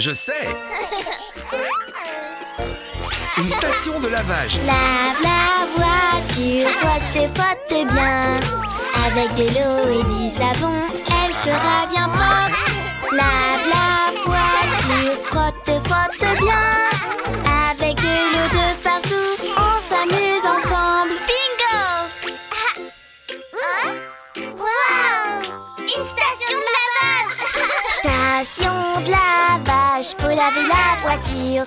Je sais. Une station de lavage. Lave la voiture, frotte bien. Avec de l'eau et du savon, elle sera bien propre. Lave la voiture, frotte bien. Avec de l'eau de partout, on s'amuse ensemble. Bingo! Wow! Une station de lavage! Station de lavage, faut laver la voiture.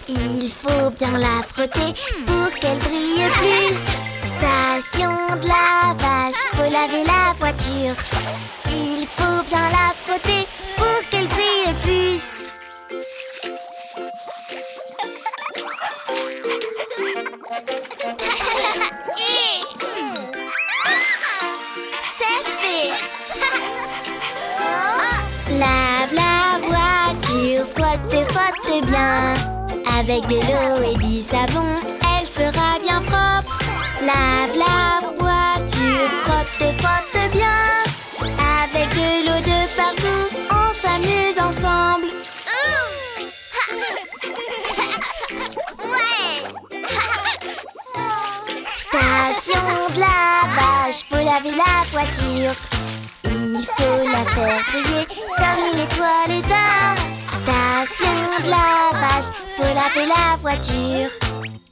Il faut bien la frotter pour qu'elle brille plus. Station de lavage, faut laver la voiture. Il faut bien la frotter pour qu'elle brille plus. C'est fait. Lave la voiture, frotte bien. Avec de l'eau et du savon, elle sera bien propre. Lave la voiture, frotte bien. Avec de l'eau de partout, on s'amuse ensemble. Station de lavage, faut laver la voiture. Il faut la faire briller comme une étoile d'or. Station de lavage, faut laver la voiture.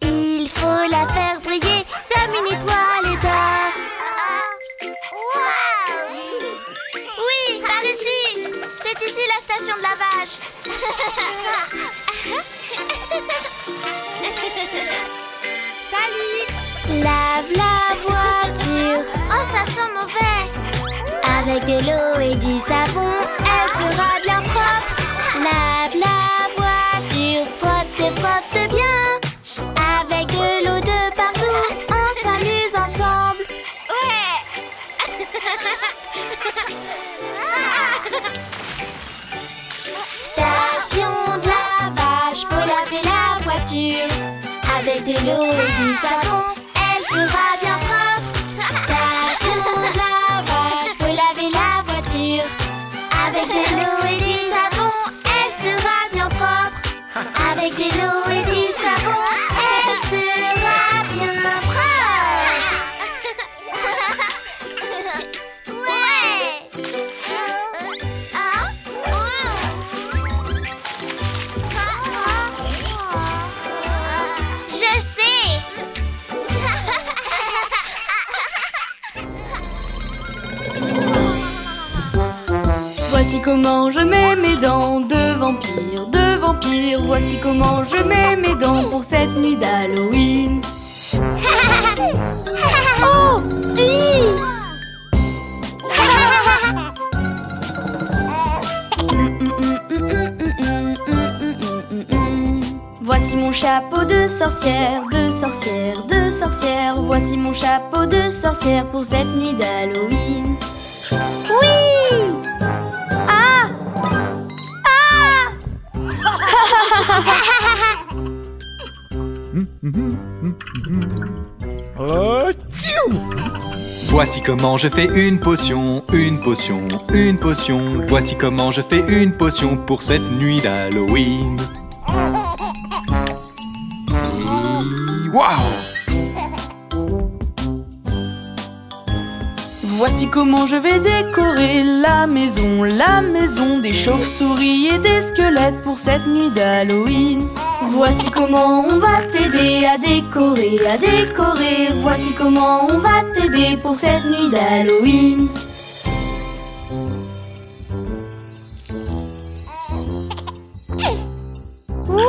Il faut la faire briller comme une étoile d'or. Oui, par ici. C'est ici la station de lavage. Salut. Lave la voiture. Oh, ça sent mauvais. Avec de l'eau et du savon, elle sera bien propre. Lave la voiture, frotte bien. Avec de l'eau de partout, on s'amuse ensemble. Station de lavage, faut laver la voiture. Avec de l'eau et du savon, elle sera bien propre. Station de lavage, faut laver la voiture. Avec de l'eau et du savon, elle sera bien propre. Avec de l'eau et du savon, elle sera bien propre. Je sais. Voici comment je mets mes dents de vampire, de vampire. Voici comment je mets mes dents pour cette nuit d'Halloween. Oh, Voici mon chapeau de sorcière, de sorcière, de sorcière. Voici mon chapeau de sorcière pour cette nuit d'Halloween. Oui! Ah! Ah! Voici comment je fais une potion, une potion, une potion. Voici comment je fais une potion pour cette nuit d'Halloween. Waouh! Voici comment je vais décorer la maison des chauves-souris et des squelettes pour cette nuit d'Halloween. Voici comment on va t'aider à décorer, à décorer. Voici comment on va t'aider pour cette nuit d'Halloween. Oui!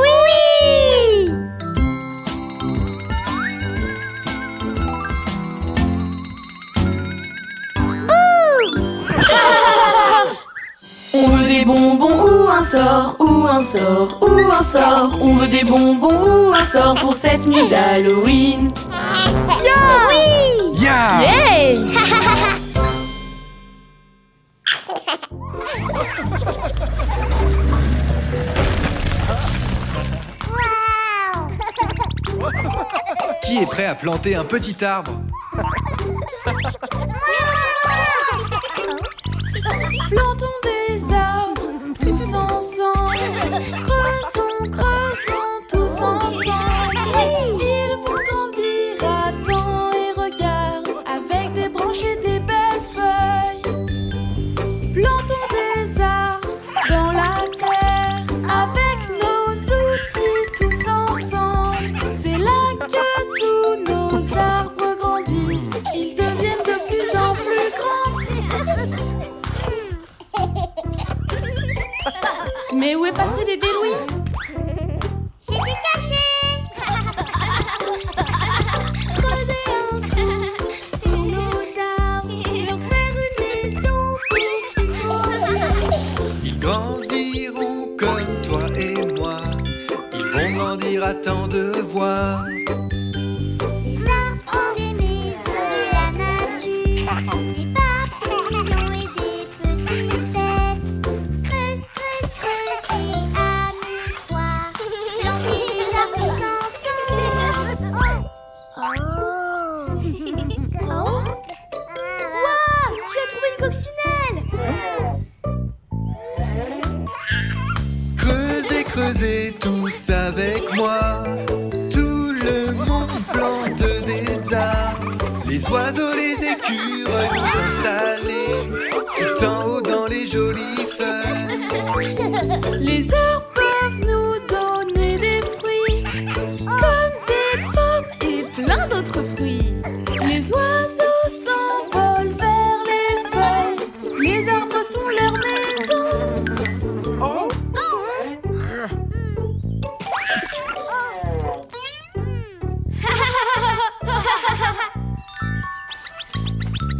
On veut des bonbons ou un sort, ou un sort, ou un sort. On veut des bonbons ou un sort pour cette nuit d'Halloween. Yeah! Oui! Yeah! Yay! Qui est prêt à planter un petit arbre? Plantons des arbres tous ensemble. Creusons, creusons tous ensemble. Ils vont grandir à temps et regarde, avec des branches et des belles feuilles. Plantons des arbres dans la terre, avec nos outils tous ensemble. C'est là que tous nos arbres grandissent. Ils deviennent de plus en plus grands. Mais où est passé bébé Louis? J'étais caché. Creuser un trou pour nos arbres, leur faire une maison pour qu'ils grandissent. Ils grandiront comme toi et moi. Ils vont grandir à tant de voir. Les arbres sont des maisons de la nature, des papillons et des petites têtes. Creuse, creuse, creuse et amuse-toi. Planter des arbres tous ensemble. Oh. Waouh, tu as trouvé une coccinelle. Creusez, creusez tous avec moi. Tout le monde plante des arbres. Les oiseaux, les écureuils vont s'installer tout en haut dans les jolies feuilles. Les arbres peuvent nous donner des fruits, comme des pommes et plein d'autres fruits. Les oiseaux s'envolent vers les feuilles. Les arbres sont leur maison.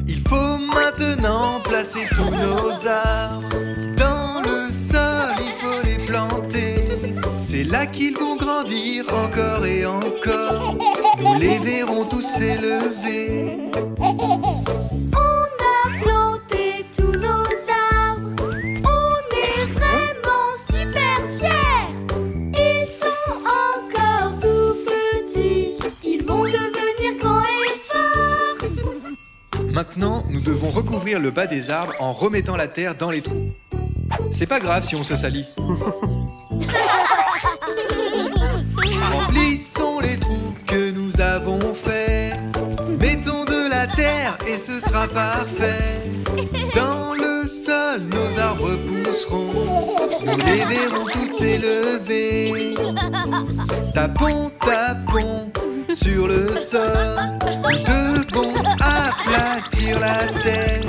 Il faut maintenant placer tous nos arbres dans le sol, il faut les planter. C'est là qu'ils vont grandir encore et encore. Nous les verrons tous s'élever. On a planté tous nos arbres. On est vraiment super fiers. Ils sont encore tout petits. Ils vont devenir grands et forts. Maintenant, nous devons recouvrir le bas des arbres en remettant la terre dans les trous. C'est pas grave si on se salit. Remplissons les trous que nous avons faits. Mettons de la terre et ce sera parfait. Dans le sol, nos arbres pousseront. Nous les verrons tous s'élever. Tapons, tapons sur le sol. Nous devons aplatir la terre.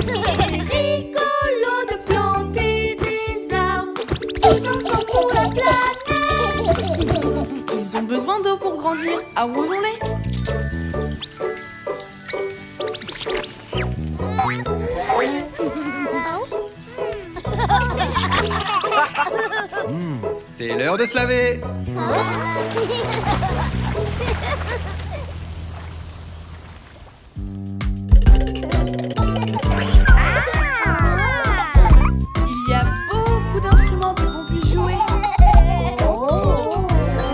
C'est rigolo de planter des arbres. Tous ensemble pour la planète. Ils ont besoin d'eau pour grandir. Arrosons-les. C'est l'heure de se laver. Il y a beaucoup d'instruments pour qu'on puisse jouer.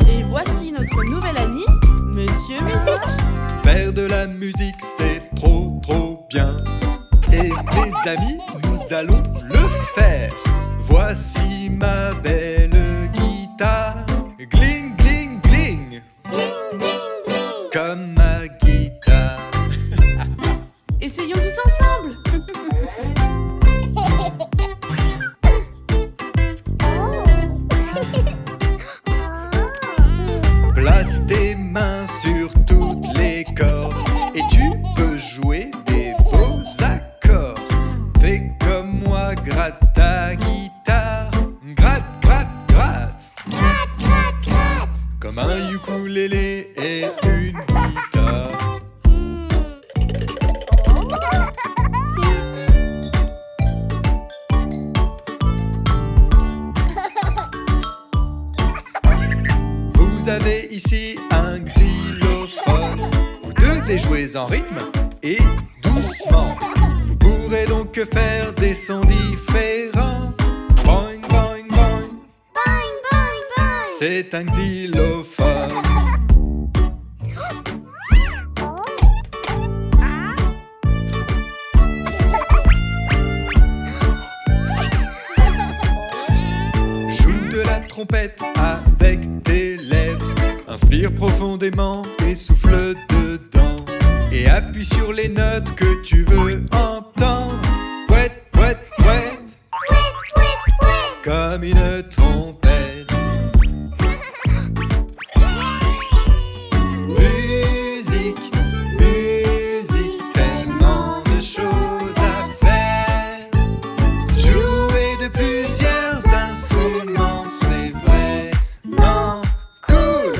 Et voici notre nouvel ami, Monsieur Musique. Faire de la musique, c'est trop, trop bien. Et mes amis, nous allons le faire. Voici ma belle guitare. Gling, gling, gling. Bling, bling, bling. Comme ma guitare. Essayons tous ensemble. Place tes mains sur toutes les cordes et tu peux jouer des beaux accords. Fais comme moi, gratte ta guitare. Gratte, gratte, gratte. Gratte, gratte, gratte. Comme un ukulélé et une guitare. Vous avez ici un xylophone. Vous devez jouer en rythme et doucement. Vous pourrez donc faire des sons différents. Boing, boing, boing. Boing, boing, boing. C'est un xylophone. Joue de la trompette avec tes lèvres. Inspire profondément et souffle dedans. Et appuie sur les notes que tu veux entendre. Pouette, pouette, pouette. Pouette, pouette, pouette. Comme une trompette. Musique, musique, tellement de choses à faire. Jouer de plusieurs instruments, c'est vraiment cool.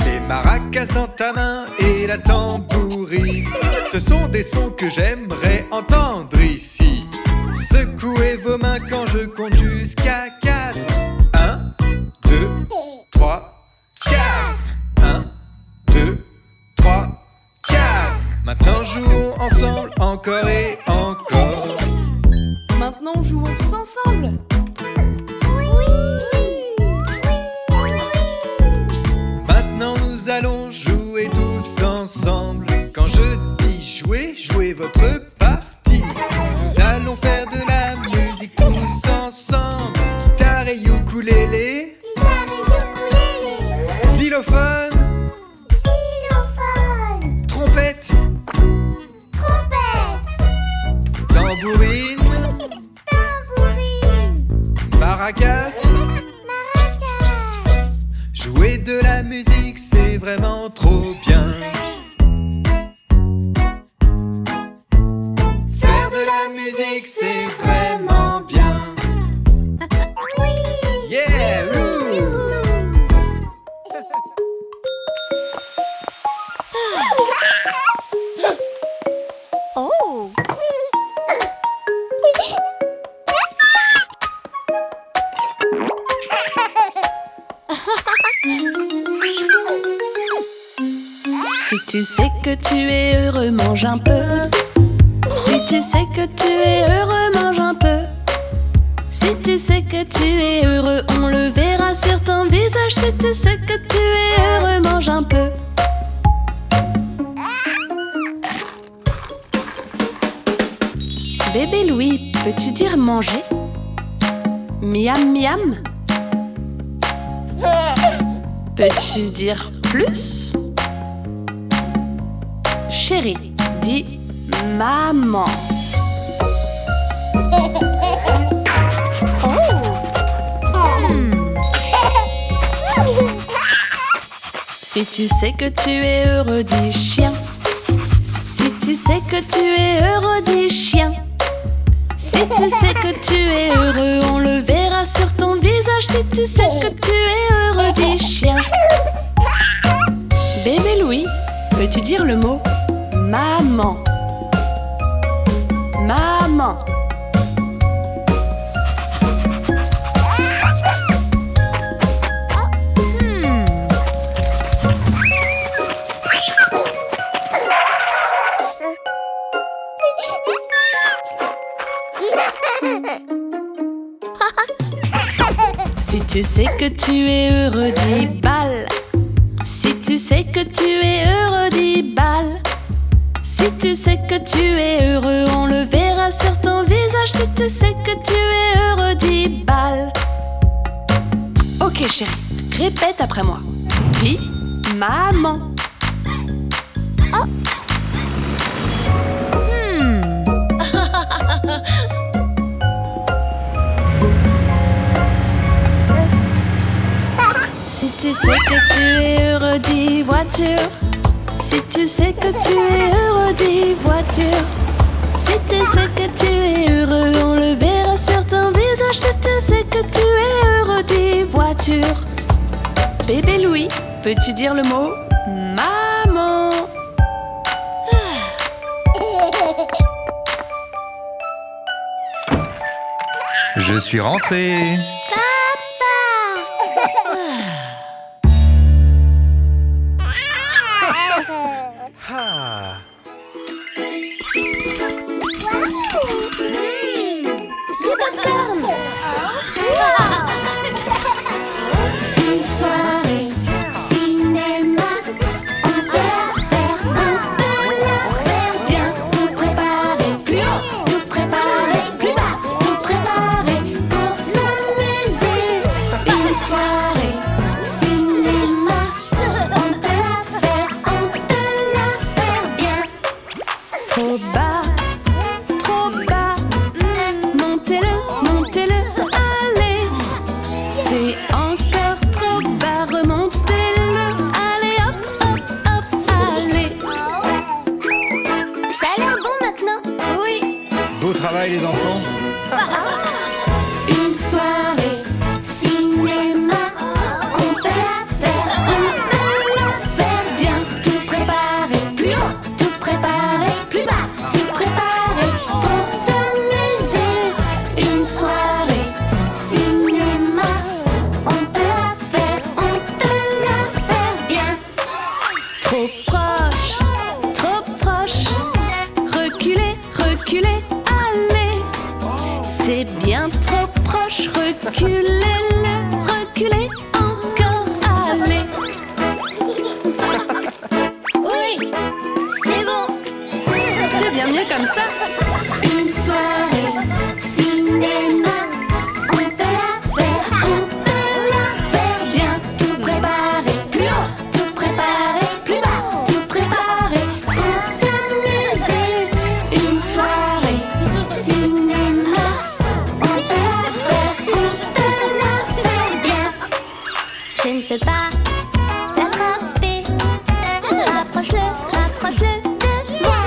Les maracas dans ta main et la tambourine, ce sont des sons que j'aimerais entendre ici. Secouez vos mains quand je compte jusqu'à 4. 1, 2, 3, 4. 1, 2, 3, 4. Maintenant jouons ensemble encore et encore. Maintenant jouons tous ensemble. Maintenant nous allons jouer tous ensemble. Quand je dis jouer, jouez votre partie. Nous allons faire de la musique tous ensemble. Guitare et ukulélé, xylophone, Xylophone. trompette, Trompette. tambourine, Tambourine. maracas. Maracas. Jouer de la musique, c'est vraiment trop bien. Faire de la musique, c'est vraiment bien. Yeah! Ouh. Oh. Si tu sais que tu es heureux, mange un peu. Si tu sais que tu es heureux, mange un peu. Si tu sais que tu es heureux, on le verra sur ton visage. Si tu sais que tu es heureux, mange un peu. Bébé Louis, peux-tu dire manger? Miam miam. Peux-tu dire plus? Chérie, dis maman. Si tu sais que tu es heureux, dis chien. Si tu sais que tu es heureux, dis chien. Si tu sais que tu es heureux, on le verra sur ton visage. Si tu sais que tu es heureux, dis chien. Bébé Louis, peux-tu dire le mot maman? Maman. Si tu sais que tu es heureux, dis balle. Si tu sais que tu es heureux, dis balle. Si tu sais que tu es heureux, on le verra sur ton visage. Si tu sais que tu es heureux, dis balle. Ok chérie, répète après moi. Dis maman. Oh. Si tu sais que tu es heureux, dis voiture. Si tu sais que tu es heureux, dis voiture. Si tu sais que tu es heureux, on le verra sur ton visage. Si tu sais que tu es heureux, dis voiture. Bébé Louis, peux-tu dire le mot maman? Je suis rentré. Ah. Une soirée cinéma Une soirée cinéma, on peut la faire bien. Tout préparé, plus haut, tout préparé, plus bas, tout préparé pour s'amuser. Une soirée cinéma, on peut la faire bien. Trop proche, reculez, reculez, allez. C'est bien trop proche, reculez-le, reculez encore, allez. Oui, c'est bon. C'est bien mieux comme ça. Une soirée cinéma, on peut la faire bien. Tout préparé, plus haut, tout préparé, plus bas, tout préparé pour s'amuser. Une soirée cinéma, on peut la faire bien. Je ne peux pas t'attraper. Rapproche-le de moi.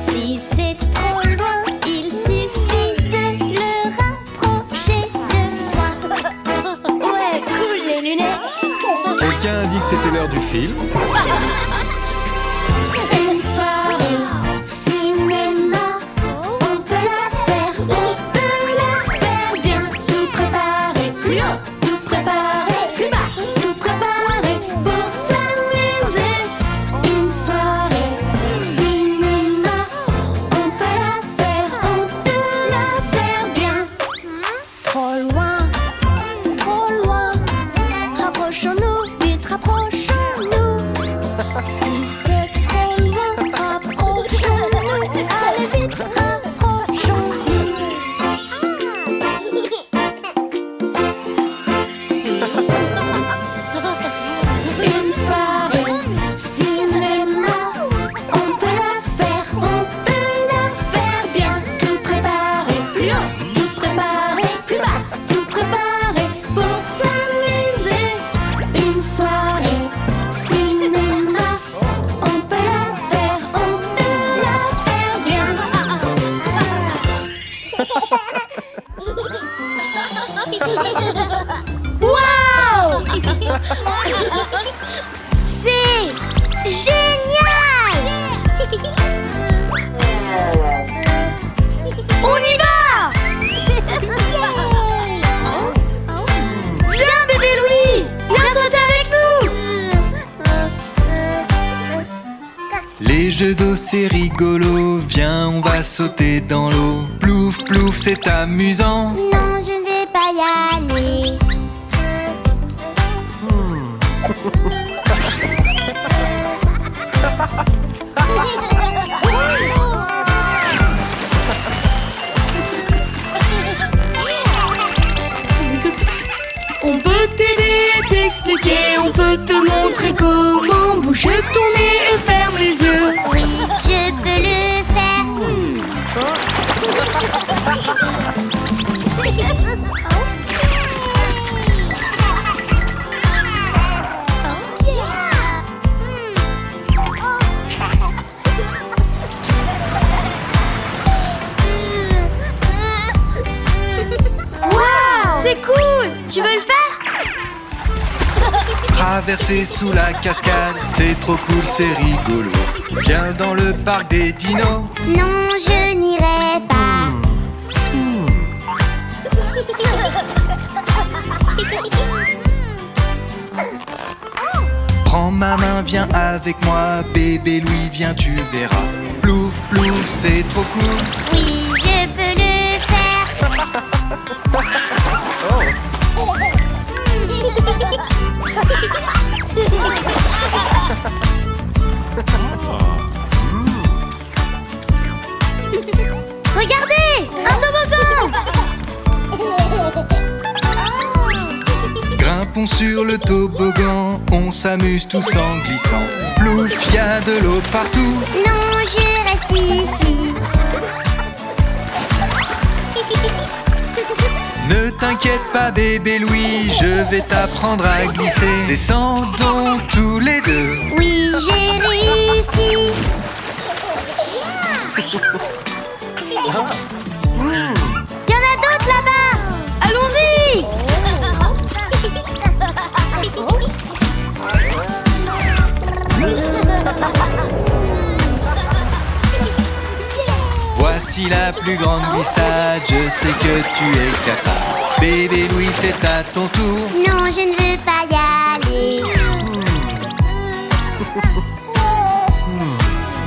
Si c'est trop loin, il suffit de le rapprocher de toi. Ouais, cool les lunettes. Quelqu'un a dit que c'était l'heure du film. Une soirée cinéma, on peut la faire bien. Tout préparé, plus haut, tout préparé, plus bas, tout préparé pour s'amuser. Une soirée cinéma, on peut la faire bien. Trop loin, rapprochons-nous, vite rapprochons-nous. Si c'est trop loin, rapprochons-nous, allez vite, rapprochons-nous. Une soirée cinéma, on peut la faire bien. Tout préparé, plus haut, tout préparé, plus bas, tout préparé pour s'amuser. Une soirée cinéma, on peut la faire bien. Waouh! C'est génial! On y va! Viens bébé Louis! Viens sauter avec nous! Les jeux d'eau c'est rigolo, viens on va sauter dans l'eau. Plouf plouf c'est amusant. Non, je ne vais pas y aller. On peut t'aider et t'expliquer, on peut te montrer comment. Bouge ton nez et ferme les yeux. Oui, je peux le faire. Waouh, c'est cool! Tu veux le faire? Traverser sous la cascade, c'est trop cool, c'est rigolo. Viens dans le parc des dinos. Non, je n'irai pas. Prends ma main, viens avec moi, bébé Louis, viens, tu verras. Plouf plouf, c'est trop cool. Oui, je peux le faire. Regardez, un toboggan. Grimpons sur le toboggan, on s'amuse tous en glissant. Plouf, y a de l'eau partout. Non, je reste ici. Ne t'inquiète pas bébé Louis, je vais t'apprendre à glisser. Descendons tous les deux. Oui, j'ai réussi. Voici la plus grande glissade, je sais que tu es capable. Bébé Louis, c'est à ton tour. Non, je ne veux pas y aller.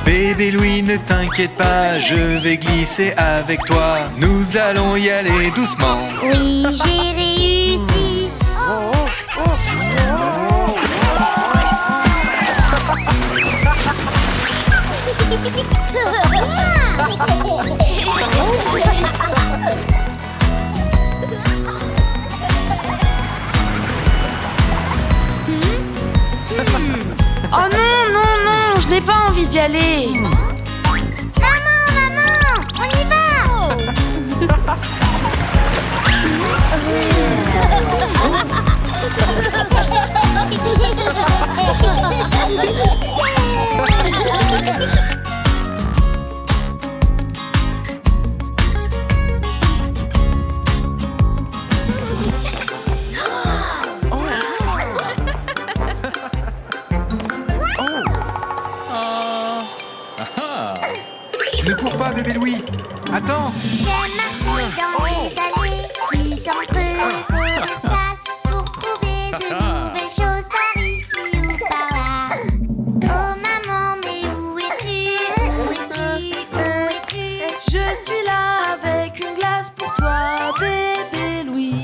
Bébé Louis, ne t'inquiète pas, je vais glisser avec toi. Nous allons y aller doucement. Oui, j'ai réussi. Oh non, non, non, je n'ai pas envie d'y aller. Maman, on y va. Ne cours pas, bébé Louis. Attends. J'aime marcher dans les allées du centre commercial pour trouver de nouvelles choses par ici ou par là. Oh maman, mais où es-tu? Où es-tu? Où es-tu? Je suis là avec une glace pour toi, bébé Louis.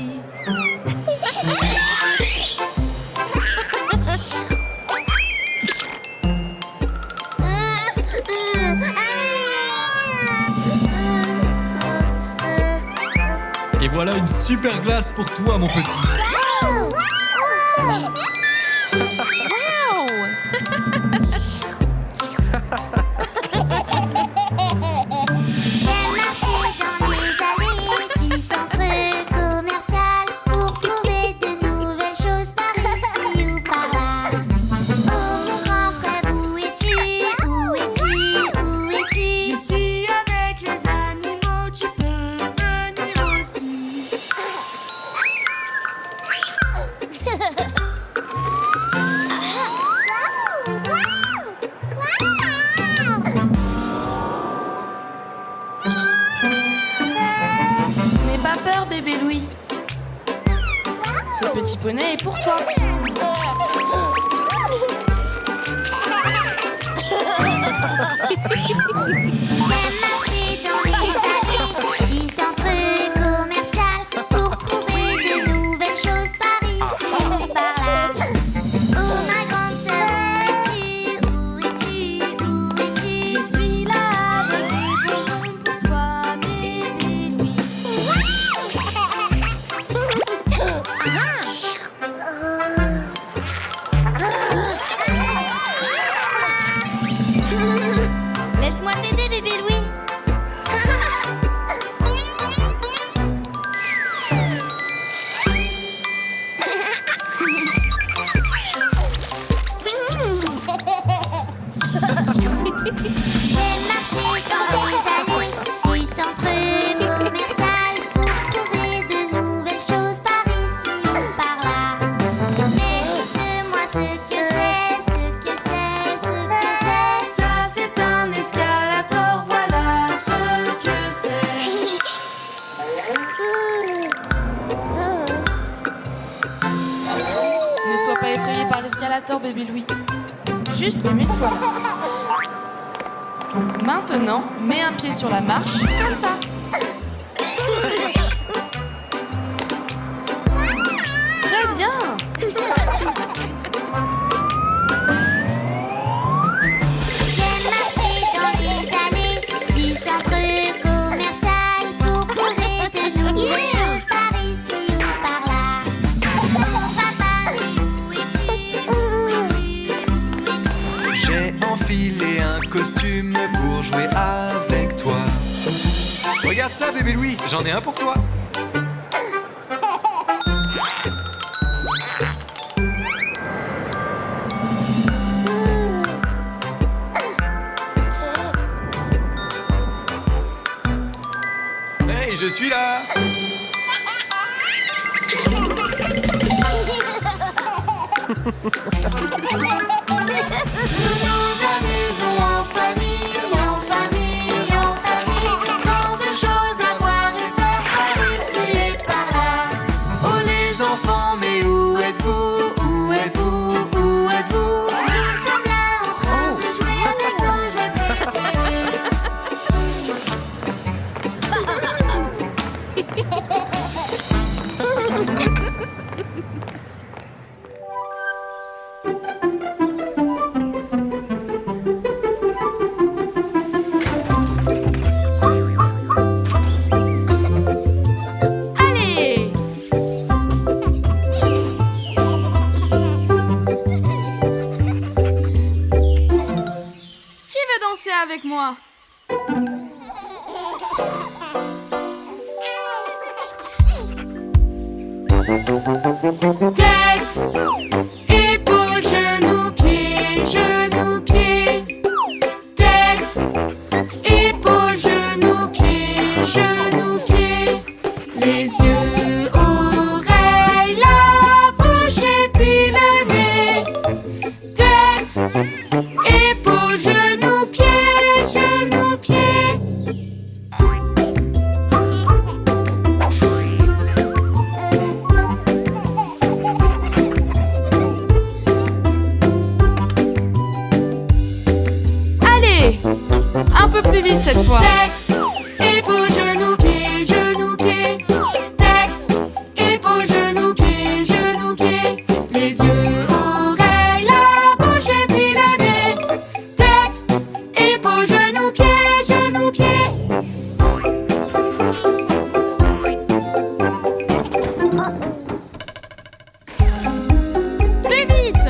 Et voilà une super glace pour toi, mon petit. J'aime marcher dans les allées du centre commercial pour trouver de nouvelles choses par ici ou par là. Oh mon grand frère, où es-tu? Où es-tu? Où es-tu? Je suis avec les animaux, tu peux venir aussi. N'aie pas peur, bébé Louis. Ce petit poney est pour toi. J'aime marcher dans les allées du centre commercial pour trouver de nouvelles choses par ici ou par là. Oh ma grande sœur, où es-tu? Où es-tu? Je suis là avec des bonbons pour toi, bébé Louis. Laisse-moi t'aider, bébé Louis. J'aime marcher dans les allées du centre commercial pour trouver de nouvelles choses par ici ou par là. Mais dites-moi ce que c'est, ce que c'est, ce que c'est. Ça c'est un escalator, voilà ce que c'est. Ne sois pas effrayé par l'escalator, bébé Louis. Juste mets-toi là. Maintenant, mets un pied sur la marche, comme ça. Très bien. J'aime marcher dans les allées du centre commercial pour trouver de nouvelles choses par ici ou par là. Oh papa, mais où es-tu? Où es-tu? Où es-tu? J'ai enfilé un costume pour jouer avec toi. Regarde ça, bébé Louis, j'en ai un pour toi. Hey, je suis là. Nous nous amusons en famille, en famille, en famille. Quand Tête, épaules, genoux, pieds, genoux, pieds. Tête, épaules, genoux, pieds, genoux, pieds. Les yeux, oreilles, la bouche et puis le nez. Tête, épaules, genoux, pieds, genoux, pieds. Allez, un peu plus vite cette fois. Tête, épaules, genoux, pieds, genoux, pieds. Tête, épaules, genoux, pieds, genoux, pieds. Les yeux, oreilles, la bouche et puis le nez. Tête, épaules, genoux, pieds, genoux, pieds. Plus vite.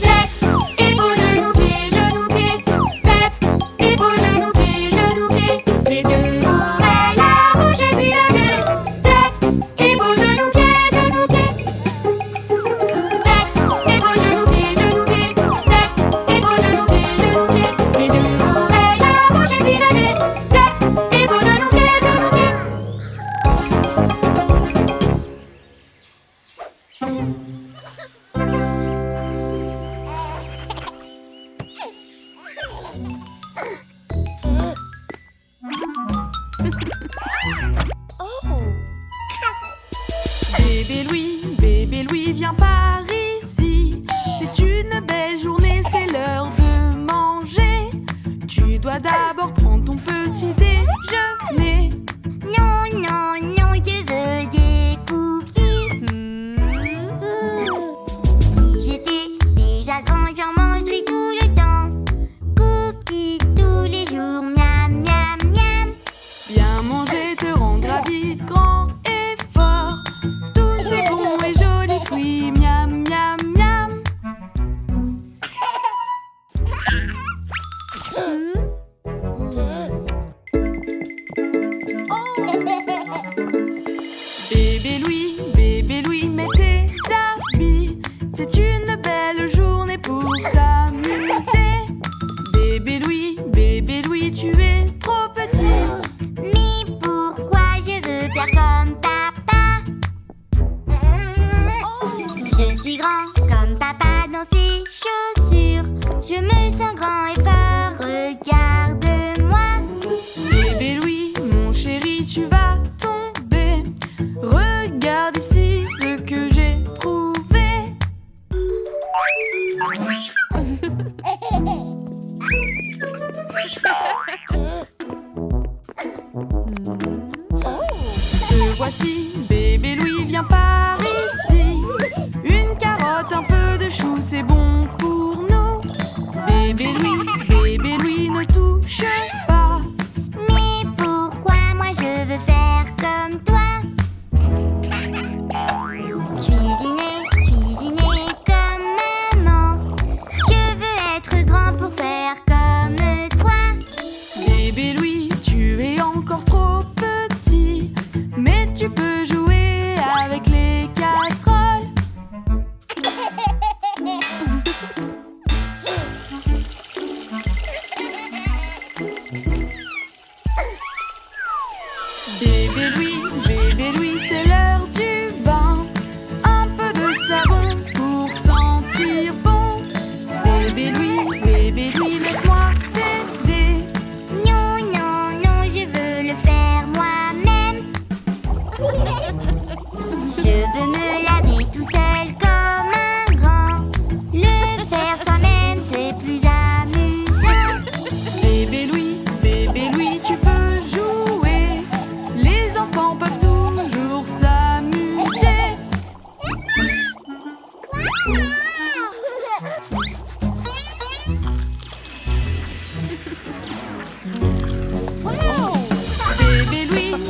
Tête, épaules, genoux, pieds, genoux, pieds. Tête, épaules, genoux, pieds, genoux, pieds. Les yeux, oreilles, la bouche et puis le nez. Tête, épaules, genoux, pieds, genoux, pieds. Tête, épaules, genoux, pieds, genoux, pieds. Tête, épaules, genoux, pieds, genoux, pieds. Les yeux, oreilles, la bouche et puis le nez. Tête, épaules, genoux, pieds, genoux, pieds. Bébé Louis, viens par ici. C'est une belle journée, c'est l'heure de manger. Tu dois d'abord prendre ton petit déjeuner. Non, non, non, je veux des cookies. Si j'étais déjà grand, j'en mangerais tout le temps. Cookies tous les jours, miam, miam, miam. Bien manger te rendra vite grand et fort. Tous ces bons et jolis fruits, miam, miam, miam. Bébé Louis, mets tes habits. C'est une belle journée pour s'amuser. Bébé Louis, tu es trop petit. Mais pourquoi je veux faire comme papa? Je suis grand comme papa dans ses chaussures. Je me sens grand et fort, regarde-moi. Bébé Louis, mon chéri, tu vas tomber. Regarde ici ce que j'ai trouvé. Te voici, bébé Louis, viens par ici. Une carotte, un peu de chou, c'est bon pour nous. Bébé Louis, ne touche pas. Mais pourquoi moi je veux faire comme toi? Cuisiner comme maman. Je veux être grand pour faire comme toi. Bébé Louis, tu es encore trop petit, mais tu peux jouer avec les casseroles. Bébé Louis, c'est l'heure du bain. Un peu de savon pour sentir bon. Bébé Louis, laisse-moi t'aider. Non, non, non, je veux le faire moi-même. Je veux me laver tout seul comme un grand. Le faire soi-même, c'est plus amusant. Bébé Louis, tu peux jouer. Les enfants peuvent toujours s'amuser.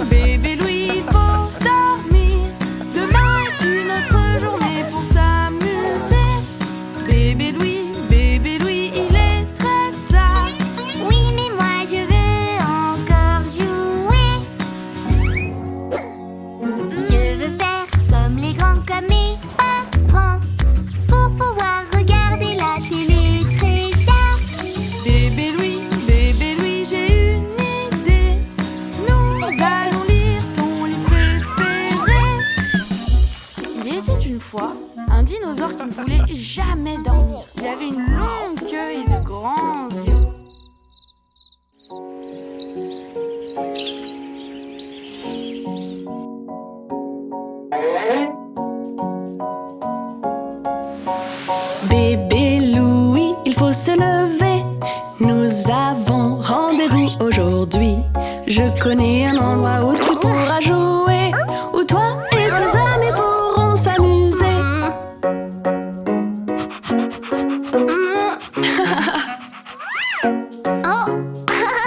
Bébé Louis, il faut dormir. Demain est une autre journée pour s'amuser. Bébé Louis, il est très tard. Oui, mais moi je veux encore jouer. Je veux faire dinosaure qui ne voulait jamais dormir. Il avait une longue queue et de grands yeux. Bébé Louis, il faut se lever. Nous avons rendez-vous aujourd'hui. Je connais un endroit où tu pourras jouer, où toi et tes amis pourront s'amuser.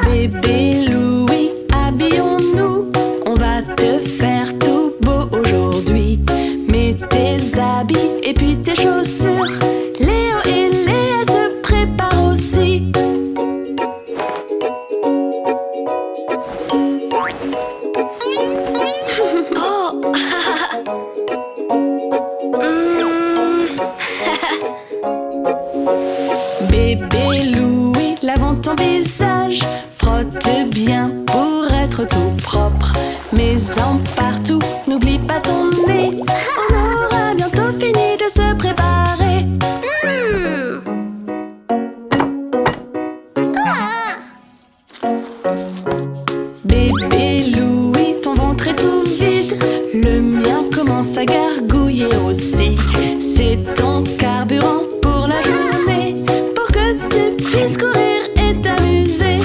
Bébé Louis, habillons-nous. On va te faire tout beau aujourd'hui. Mets tes habits et puis tes chaussures. Léo et Léa se préparent aussi. Bébé Louis, lavons ton visage. Frotte bien pour être tout propre. Mets-en partout, n'oublie pas ton nez. On aura bientôt fini de se préparer. Bébé Louis, ton ventre est tout vide. Le mien commence à gargouiller aussi. C'est ton carburant pour la journée, pour que tu puisses courir et t'amuser.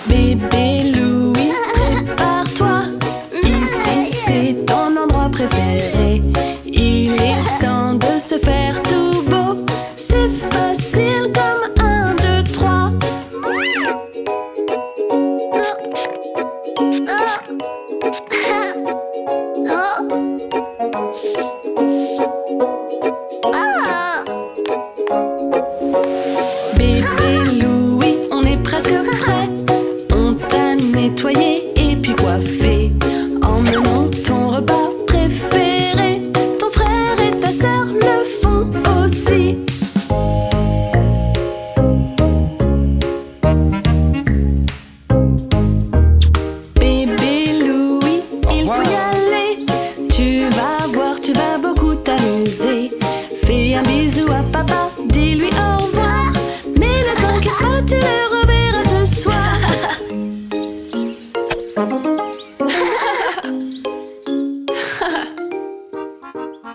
Bébé Louis, prépare-toi. Ici, c'est ton endroit préféré. Il est temps de se faire tout beau. C'est facile comme 1, 2, 3. Bébé Louis, on est presque prêt. On t'a nettoyé et puis coiffé. Emmenons ton repas préféré. Ton frère et ta sœur le font aussi. Bébé Louis, il faut y aller. Tu vas voir, tu vas beaucoup t'amuser. Fais un bisou à papa, dis-lui au revoir. Mais ne t'inquiète pas, tu le reverras ce soir.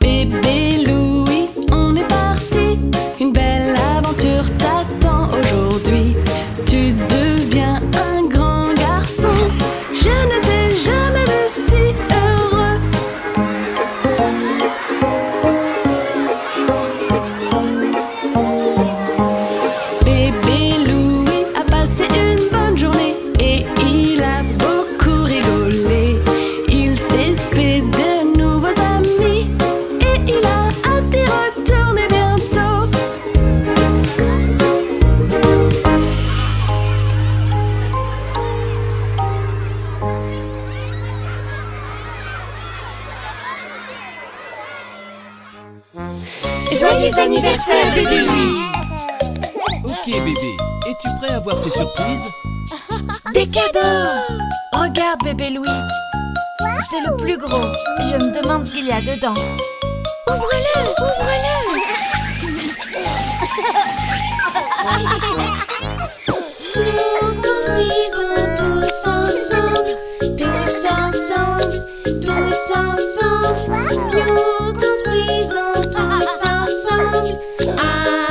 Bébé Louis, on est parti. Une belle aventure t'attend aujourd'hui. Tu deviens un grand garçon. Je ne t'ai jamais vu si heureux. Bébé Louis a passé une bonne journée et il a beaucoup rigolé. Il s'est fait de nouveaux amis et il a hâte d'y retourner bientôt. Joyeux anniversaire, bébé Louis! Ok bébé, es-tu prêt à voir tes surprises? Des cadeaux! Regarde, bébé Louis. C'est le plus gros. Je me demande ce qu'il y a dedans. Ouvre-le! Ouvre-le! Nous construisons tous ensemble. Tous ensemble. Tous ensemble. Nous construisons tous ensemble.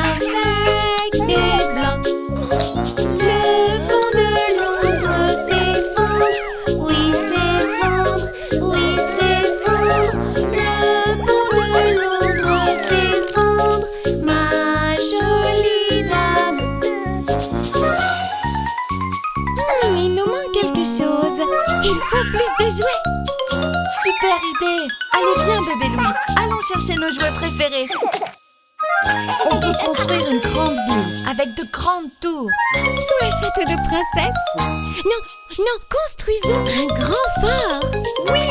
Avec des blocs. Le pont de Londres s'effondre. Oui, s'effondre. Oui, s'effondre. Le pont de Londres s'effondre. Ma jolie dame. Il nous manque quelque chose. Il faut plus de jouets. Super idée. Allez, viens, bébé Louis. Allons chercher nos jouets préférés. On peut construire une grande ville avec de grandes tours. Ou un château de princesse. Non, non, construisons un grand phare. Oui.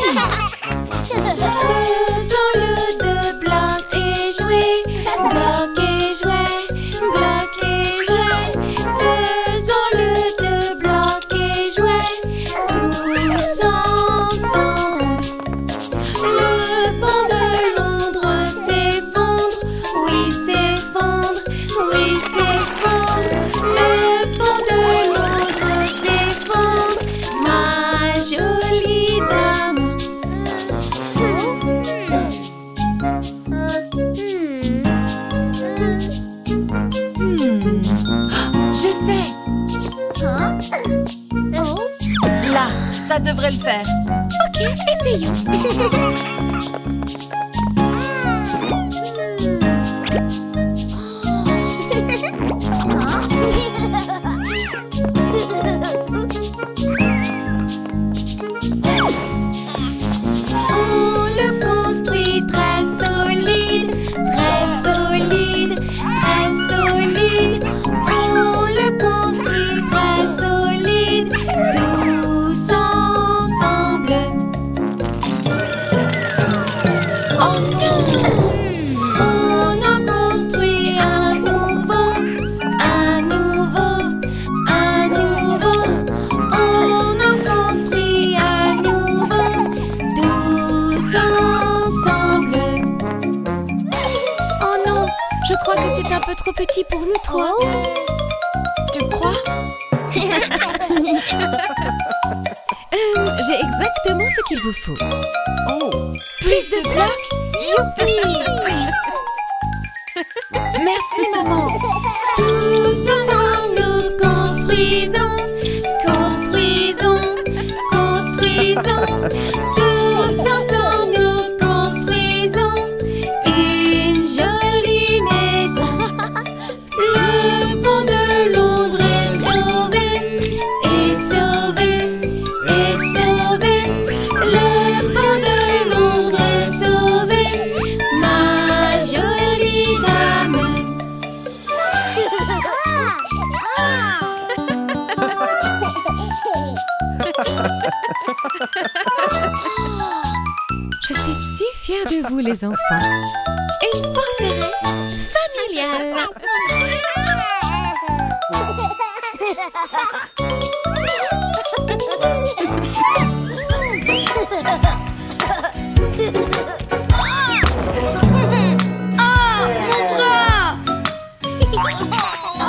Faisons-le de blocs et jouets. Blocs et jouets. Blocs et jouets. Faisons Ça devrait le faire. Ok, essayons. On le construit très solide, très solide, très solide. On le construit très solide, tous ensemble. Oh non! On en construit un nouveau, un nouveau, un nouveau. On en construit un nouveau, tous ensemble. Oh non, je crois que c'est un peu trop petit pour nous trois. Tu crois? J'ai exactement ce qu'il vous faut. Plus de blocs? Youpi! Merci maman. Tous ensemble nous construisons, construisons, construisons. Tous ensemble nous construisons une jolie maison. Le pont de Londres est sauvé, est sauvé, est sauvé. Le pont de Londres est sauvé, ma jolie dame. Je suis si fière de vous les enfants. Une forteresse familiale. Oh, mon bras!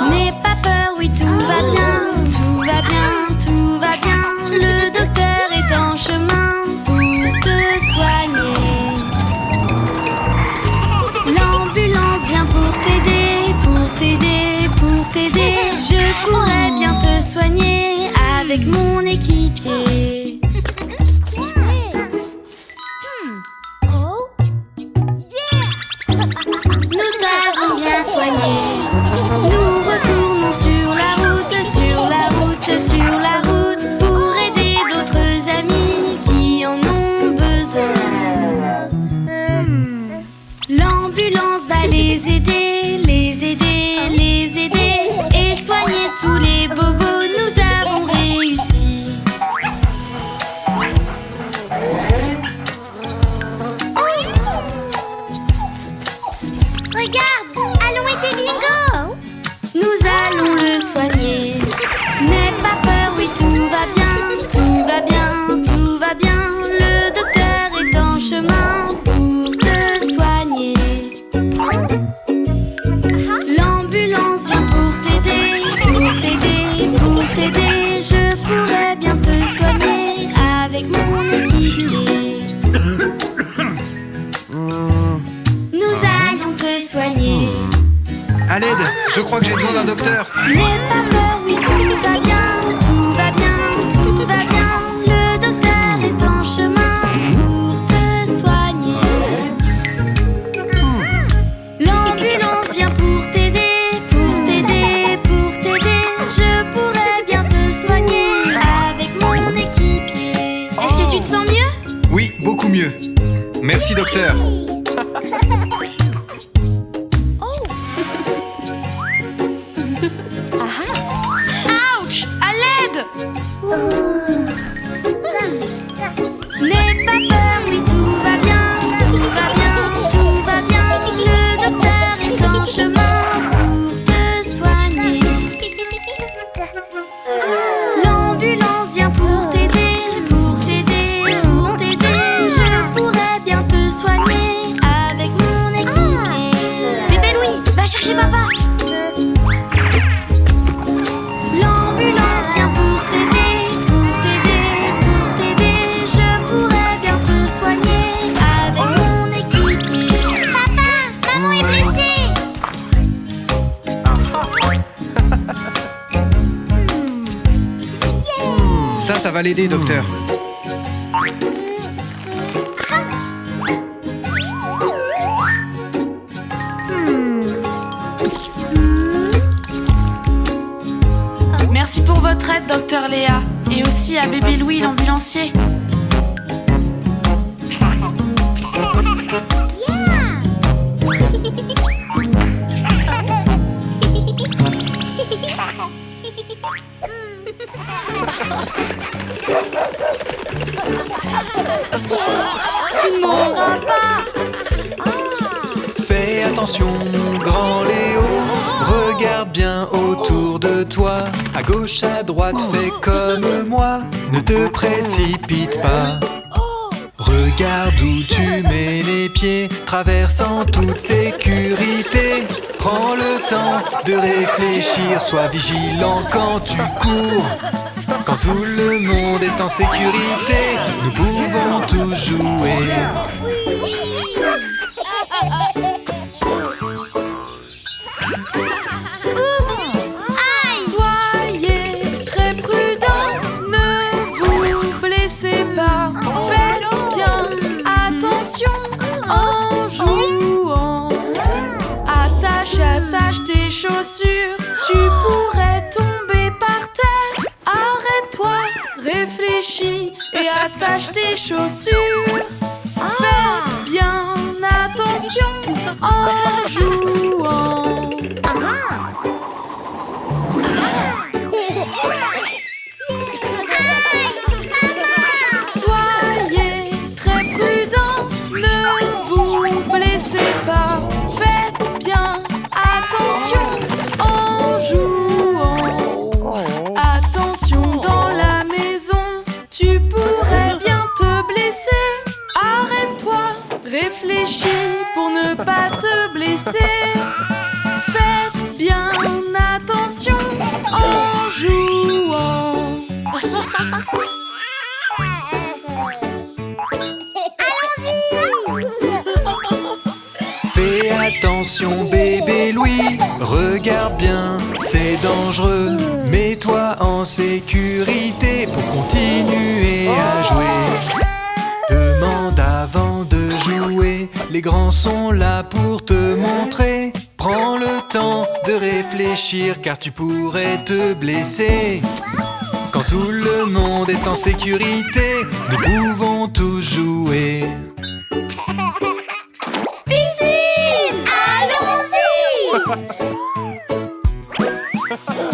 N'aie pas peur, oui, tout va bien, tout va bien, tout va bien. Le docteur est en chemin pour te soigner. L'ambulance vient pour t'aider, pour t'aider, pour t'aider. Je pourrais bien te soigner avec mon équipier. Nous t'avons bien soigné. Nous retournons sur la route, sur la route, sur la route, pour aider d'autres amis qui en ont besoin. L'ambulance va les aider, les aider, les aider, et soigner tous les bobos. Nous avons réussi. Regarde, allons aider Bingo. Nous allons le soigner. N'aie pas peur, oui, tout va bien, tout va bien, tout va bien. Le docteur est en chemin pour te soigner. L'ambulance vient pour t'aider, pour t'aider, pour t'aider. Je pourrais bien te soigner avec mon équipier. Nous allons te soigner. À l'aide, je crois que j'ai besoin d'un docteur. N'aie pas peur, oui, tout va bien, tout va bien, tout va bien. Le docteur est en chemin pour te soigner. L'ambulance vient pour t'aider, pour t'aider, pour t'aider. Je pourrais bien te soigner avec mon équipier. Est-ce que tu te sens mieux? Oui, beaucoup mieux. Merci docteur. Ouch! À l'aide! N'aie pas peur, oui, tout va bien, tout va bien, tout va bien. Le docteur est en chemin pour te soigner. L'ambulance vient pour t'aider, pour t'aider, pour t'aider. Je pourrais bien te soigner avec mon équipier. Bébé Louis, va chercher papa. L'ambulance vient pour t'aider, pour t'aider, pour t'aider. Je pourrais bien te soigner avec mon équipier. Papa, maman est blessée. Ça va l'aider docteur. retraite, docteur Léa. Et aussi à bébé Louis, l'ambulancier. Tu ne mourras pas. Fais attention, grand Léo, regarde bien autour de toi. À gauche, à droite, fais comme moi, ne te précipite pas. Regarde où tu mets les pieds, traverse en toute sécurité. Prends le temps de réfléchir, sois vigilant quand tu cours. Quand tout le monde est en sécurité, nous pouvons tous jouer. Soyez très prudents, ne vous blessez pas. Faites bien attention en jouant. Attache tes chaussures, tu pourrais tomber par terre. Arrête-toi, réfléchis et attache tes chaussures. Faites bien attention en jouant. Soyez très prudents, ne vous blessez pas. Faites bien attention en jouant. Attention dans la maison, tu pourrais bien te blesser. Arrête-toi, réfléchis pour ne pas te blesser. Faites bien attention en jouant. Fais attention bébé Louis, regarde bien, c'est dangereux. Mets-toi en sécurité pour continuer à jouer. Demande avant de jouer, les grands sont là pour te montrer. Prends le temps de réfléchir car tu pourrais te blesser. Quand tout le monde est en sécurité, nous pouvons tous jouer.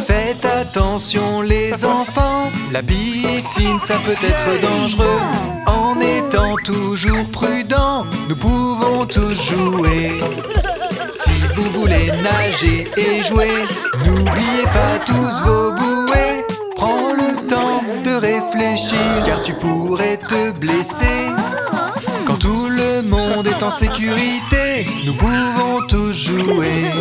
Faites attention les enfants, la piscine ça peut être dangereux. En étant toujours prudent, nous pouvons tous jouer. Si vous voulez nager et jouer, n'oubliez pas tous vos bouées. Prends le temps de réfléchir car tu pourrais te blesser. Quand tout le monde est en sécurité, nous pouvons tous jouer.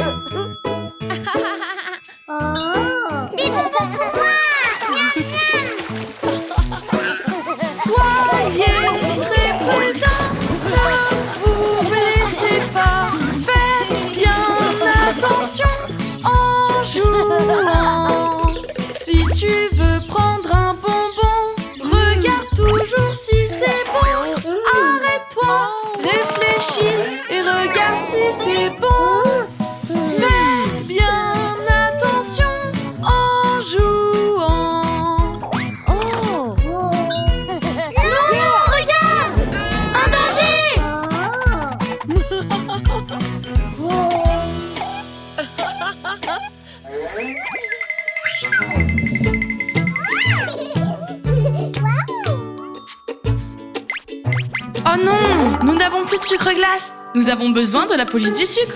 Des bonbons pour moi. Soyez très prudents, ne vous blessez pas. Faites bien attention en jouant. Si tu veux prendre un bonbon, regarde toujours si c'est bon. Arrête-toi, réfléchis et regarde si c'est bon. Faites bien attention en jouant. Non, regarde. Un danger. Oh non, nous n'avons plus de sucre glace. Nous avons besoin de la police du sucre.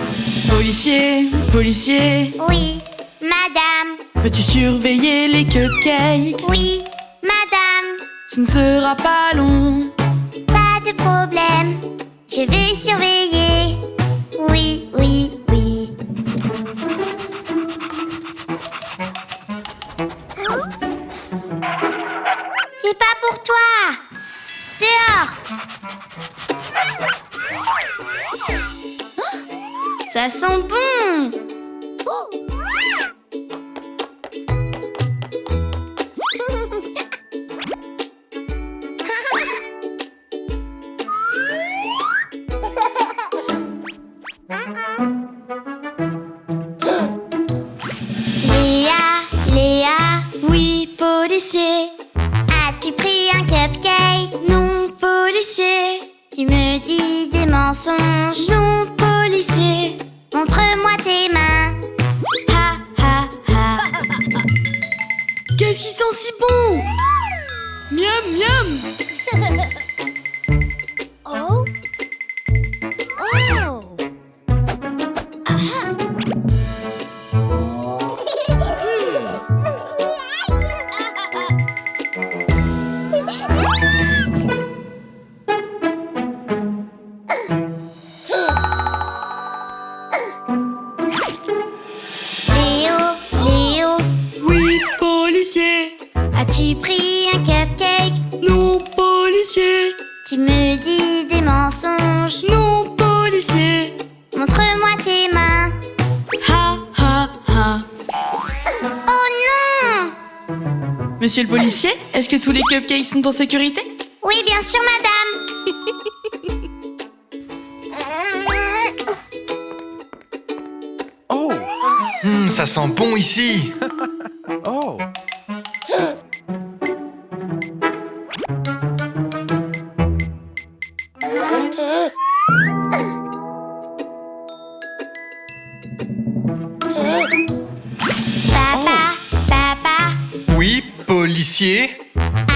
Policier, policier, Oui, madame. peux-tu surveiller les cupcakes? Oui, madame. Ce ne sera pas long. Pas de problème. Je vais surveiller. Oui, oui, oui. C'est pas pour toi. Dehors. Ça sent bon. Léa, Léa. Oui, mensonges. Non, policier, montre-moi tes mains. Ha, ha, ha. Qu'est-ce qui sent si bon? Miam, miam. Oh. Oh. Léo, Léo, Oui, policier. as-tu pris un cupcake? Non, policier. Tu me dis des mensonges. Non, policier. Montre-moi tes mains. Ha, ha, ha. Oh non! Monsieur le policier, est-ce que tous les cupcakes sont en sécurité? Oui, bien sûr, madame. Oh, Ça sent bon ici. oh. Papa, papa, Oui, policier.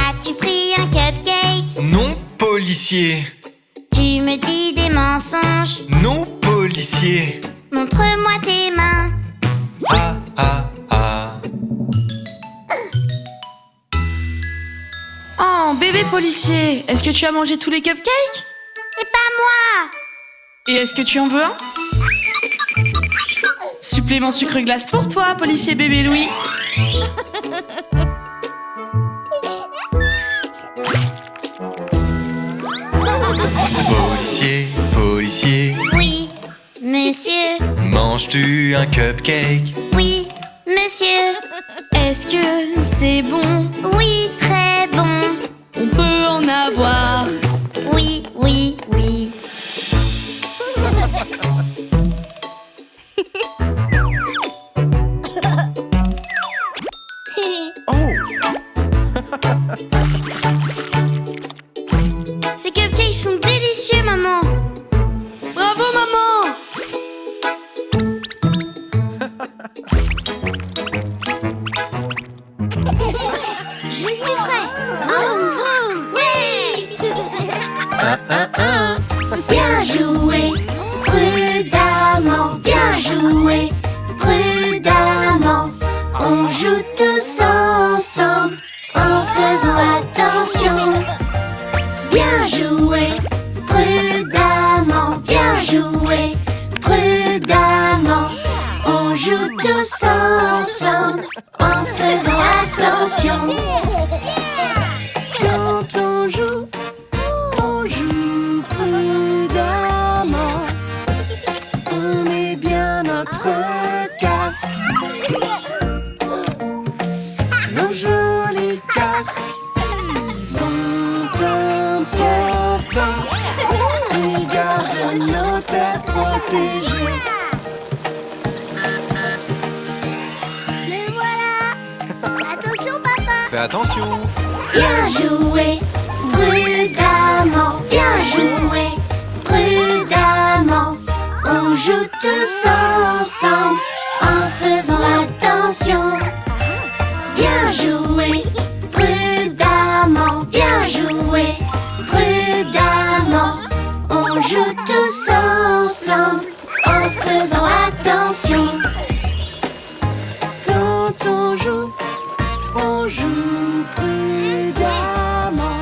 as-tu pris un cupcake? Non, policier. Tu me dis des mensonges. Non, policier. Montre-moi tes mains. Ah, ah, ah. Oh, bébé policier, est-ce que tu as mangé tous les cupcakes? C'est pas moi. Et est-ce que tu en veux un? Supplément sucre glace pour toi, policier bébé Louis. Policier, policier, Oui, monsieur. manges-tu un cupcake? Oui, monsieur. Est-ce que c'est bon? Oui, très bon. On peut en avoir. Oui, oui, oui. Ces cupcakes sont délicieux, maman. Bravo maman! Je suis prêt. Vroom, vroom. Oui. Bien joué, prudemment. Bien joué, prudemment. On joue tous ensemble en faisant attention. Bien joué, prudemment. Bien joué, prudemment. On joue tous ensemble en faisant attention. Quand on joue prudemment. On met bien notre casque. Nos jolis casques sont importants. Ils gardent nos têtes protégées. Mais voilà. Attention, papa. Fais attention. Bien joué, prudemment. Bien joué, prudemment. On joue tous ensemble en faisant attention. Bien joué, prudemment. Bien joué, prudemment. On joue tous ensemble en faisant attention. Quand on joue prudemment.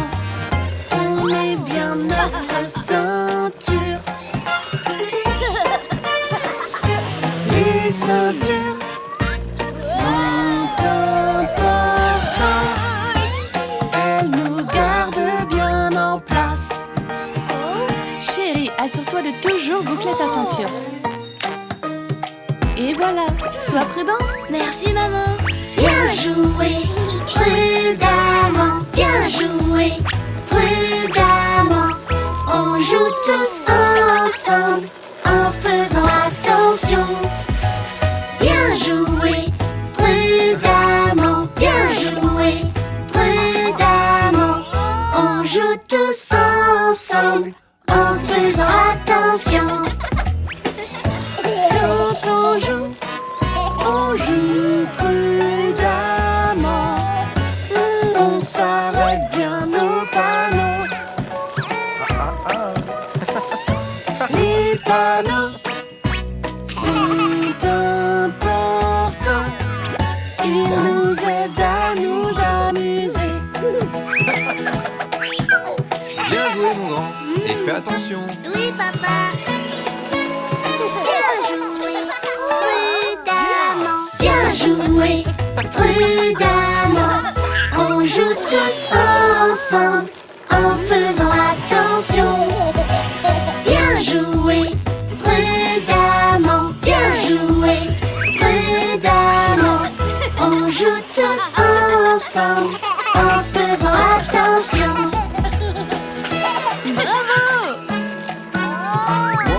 On met bien notre ceinture. Les ceintures sont importantes. Elles nous gardent bien en place. Chérie, assure-toi de toujours boucler ta ceinture. Et voilà, sois prudent. Merci, maman. Bien joué, prudemment. Bien joué, prudemment. On joue tous ensemble en faisant attention. Bien joué, prudemment. Bien joué, prudemment. On joue tous ensemble en faisant attention. Fais attention. Oui, papa. Bien joué, prudemment. Bien joué, prudemment. On joue tous ensemble en faisant attention. Bien joué, prudemment. Bien joué, prudemment. On joue tous ensemble en faisant attention.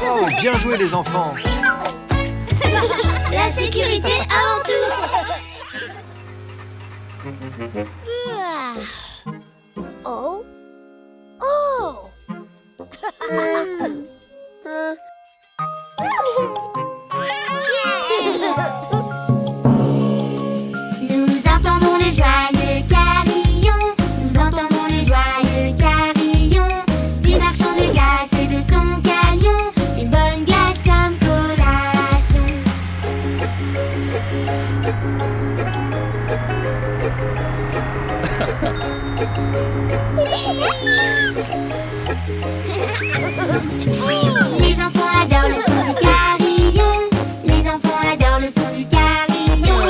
Oh, bien joué les enfants. La sécurité avant tout. Oh. Oh. Nous entendons les joyeux carillons. Nous entendons les joyeux carillons du marchand de glace et de son camion. Une bonne glace comme collation. Les enfants adorent le son du carillon. Les enfants adorent le son du carillon.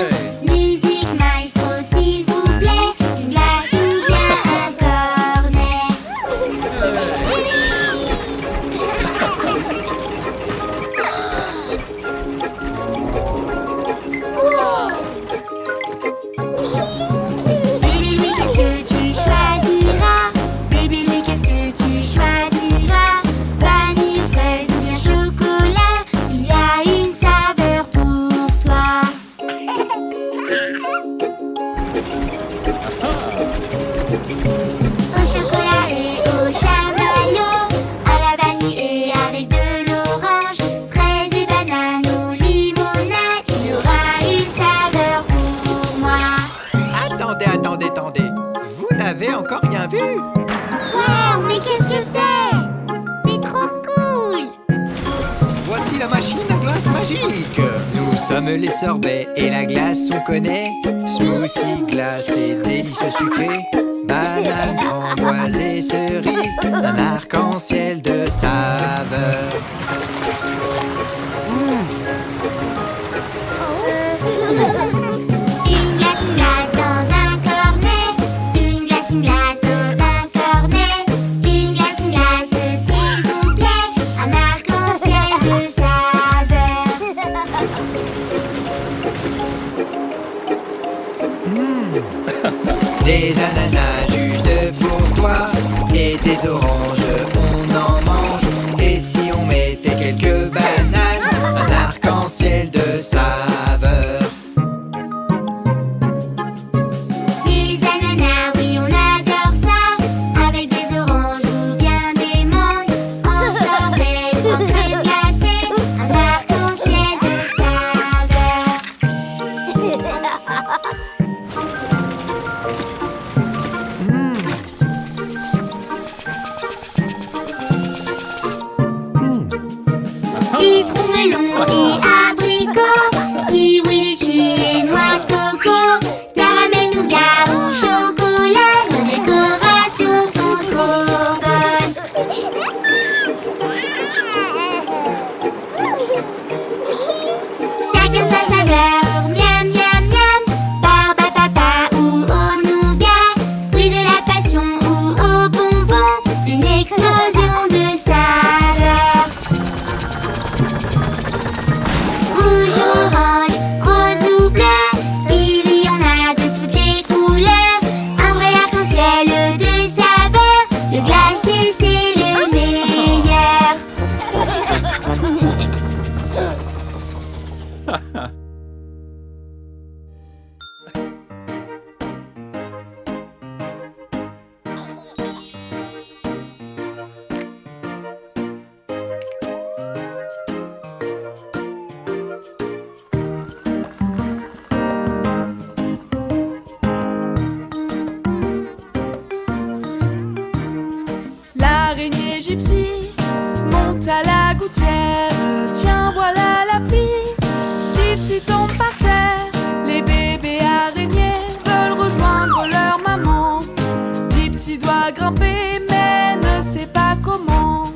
Musique maestro s'il vous plaît. Une glace ou bien un cornet. Bébé Louis, qu'est-ce que tu choisiras? Bébé Louis, qu'est-ce que tu choisiras? Vanille, fraise ou bien chocolat? Il y a une saveur pour toi. Au chocolat et au chamallow, à la vanille et avec de l'orange, fraises et bananes ou limonade, il y aura une saveur pour moi. Attendez. Vous n'avez encore rien vu? Wow, mais qu'est-ce que c'est? C'est trop cool! Voici la machine à glace magique. Nous sommes les sorbets et la glace on connaît. Smoothie, glace et délicieux sucré. Banane, framboise et cerise. Un arc-en-ciel de saveurs. Une glace dans un cornet. Une glace dans un cornet. Une glace s'il vous plaît. Un arc-en-ciel de saveurs. Des ananas juste pour toi. Et des oranges, on en mange. Et si on mettait quelques bananes, un arc-en-ciel de saveurs. Des ananas, oui, on adore ça. Avec des oranges ou bien des mangues. En sorbet ou en crème glacée. Un arc-en-ciel de saveurs. Citron, melon et abricot, kiwi, litchi et noix de coco, caramel, nougat ou chocolat, nos décorations sont trop bonnes. Chacun sa saveur, miam miam miam, barbe à papa ou au nougat, fruit de la passion ou au bonbon, une explosion de saveurs. Rouge, orange, rose ou bleu, il y en a de toutes les couleurs. Un vrai arc-en-ciel de saveurs, le glacier c'est le meilleur. L'araignée gypsy monte à la gouttière. Tiens, voilà la pluie. Gypsy tombe par terre. Les bébés araignées veulent rejoindre leur maman. Gypsy doit grimper mais ne sait pas comment.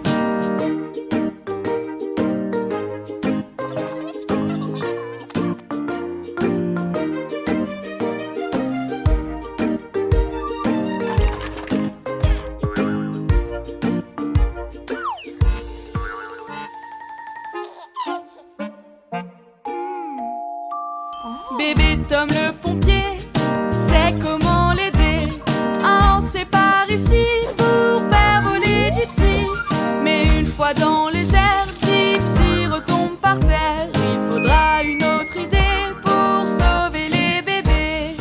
Bébé Tom le pompier sait comment l'aider. Un lancé par ici pour faire voler Gypsy. Mais une fois dans les airs, Gypsy retombe par terre. Il faudra une autre idée pour sauver les bébés.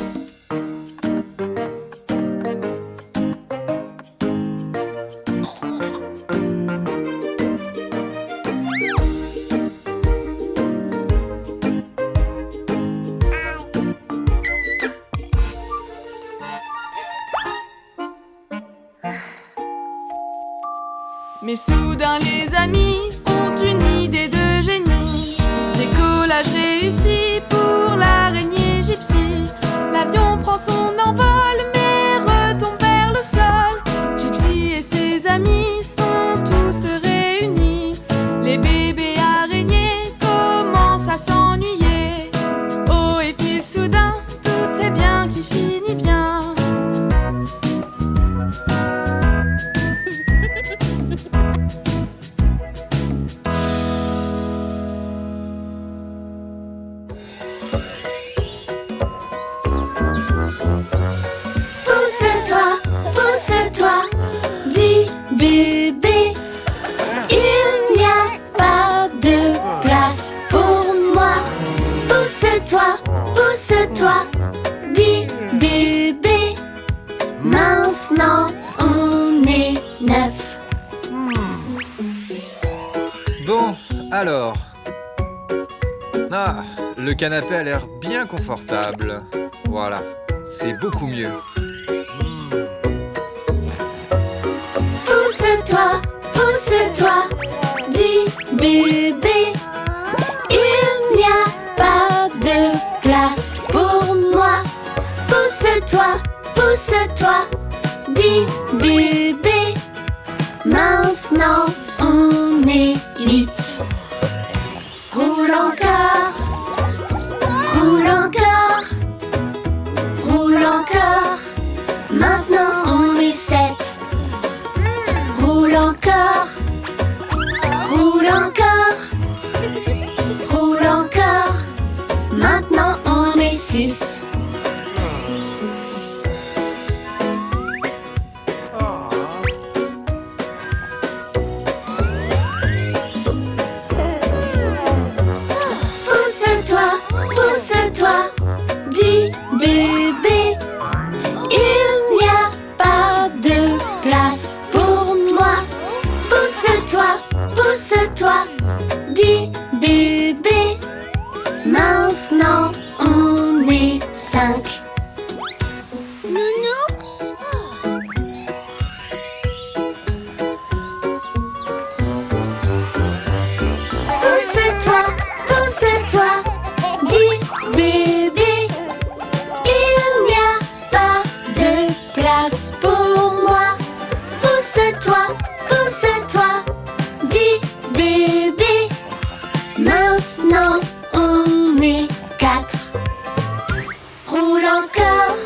Mais soudain les amis ont une idée de génie. Décollage réussi pour l'araignée Gypsy. L'avion prend son envol mais retombe vers le sol. Gypsy et ses amis sont tous réunis. Les bébés araignées commencent à s'ennuyer. Oh et puis soudain tout est bien qui finit bien. Pousse-toi, dis bébé, il n'y a pas de place pour moi. Pousse-toi, dis bébé, maintenant on est 9. Bon, alors. Ah, le canapé a l'air bien confortable. Voilà, c'est beaucoup mieux. Pousse-toi, dis bébé, il n'y a pas de place pour moi. Pousse-toi, dis bébé, maintenant on est 8. Roule encore, maintenant on est 7. Roule encore, maintenant on est 6. Pousse-toi, dis bébé, il n'y a pas de place pour moi. Pousse-toi, dis bébé, maintenant on est 5. Nounours. Pousse-toi, dis bébé, il n'y a pas de place pour moi. Pousse-toi, dis bébé, maintenant on est 4. Roule encore,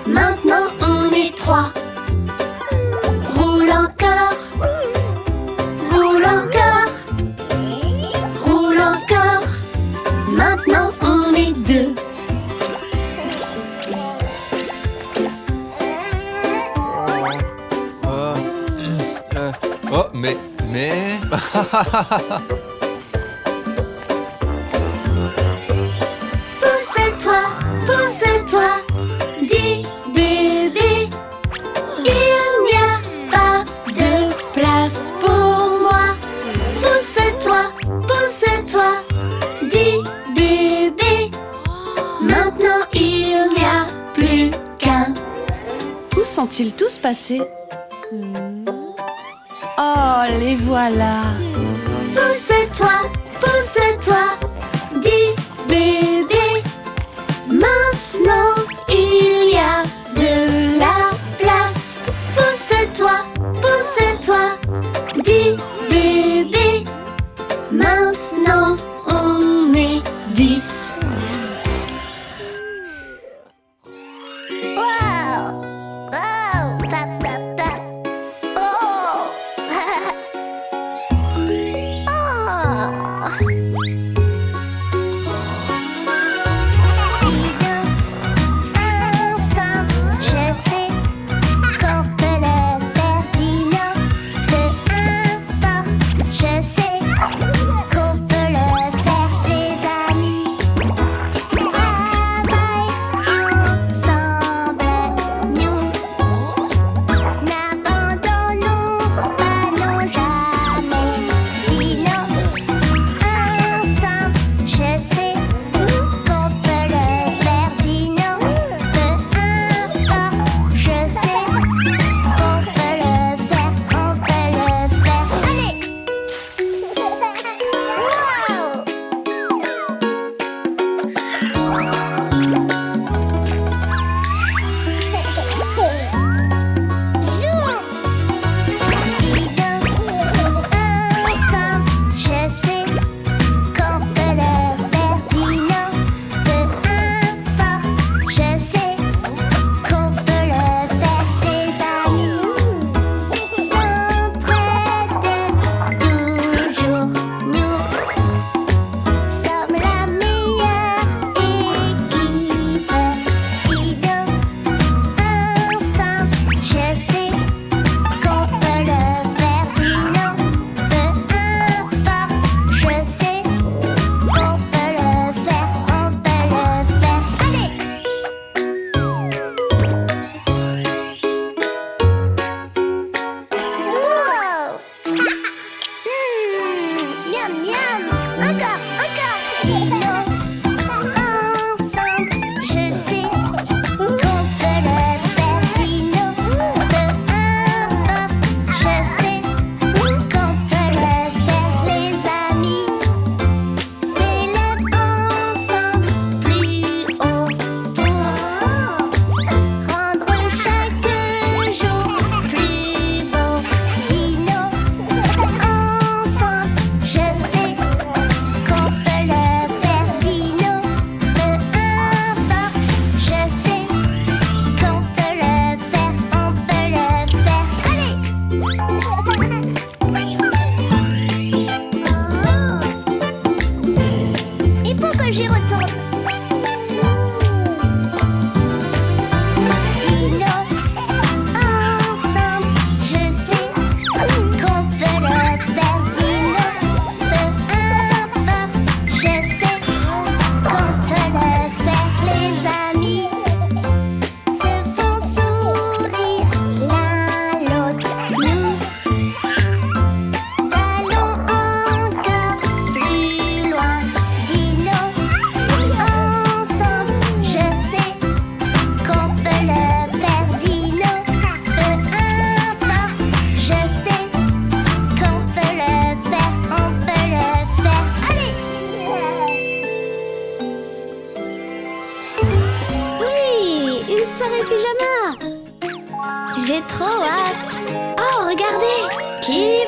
maintenant on est 3. Roule encore, maintenant on est 2. Oh, mais... Pousse-toi, dis bébé, il n'y a pas de place pour moi. Pousse-toi, dis bébé, maintenant il n'y a plus qu'un. Où sont-ils tous passés? Oh, les voilà! Pousse-toi, dis bébé, maintenant il y a de la place. Pousse-toi, dis bébé, maintenant on est 10.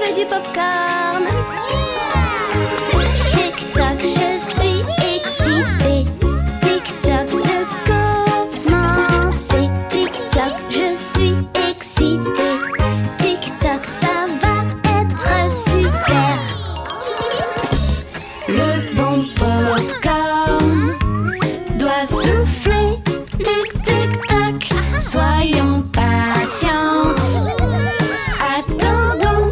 veux du popcorn. Tic-toc, je suis excitée. Tic-toc, de commencer. Tic-toc, je suis excitée. Tic-toc, ça va être super. Le bon popcorn doit souffler. Tic-tic-toc, soyons patientes. Attendons,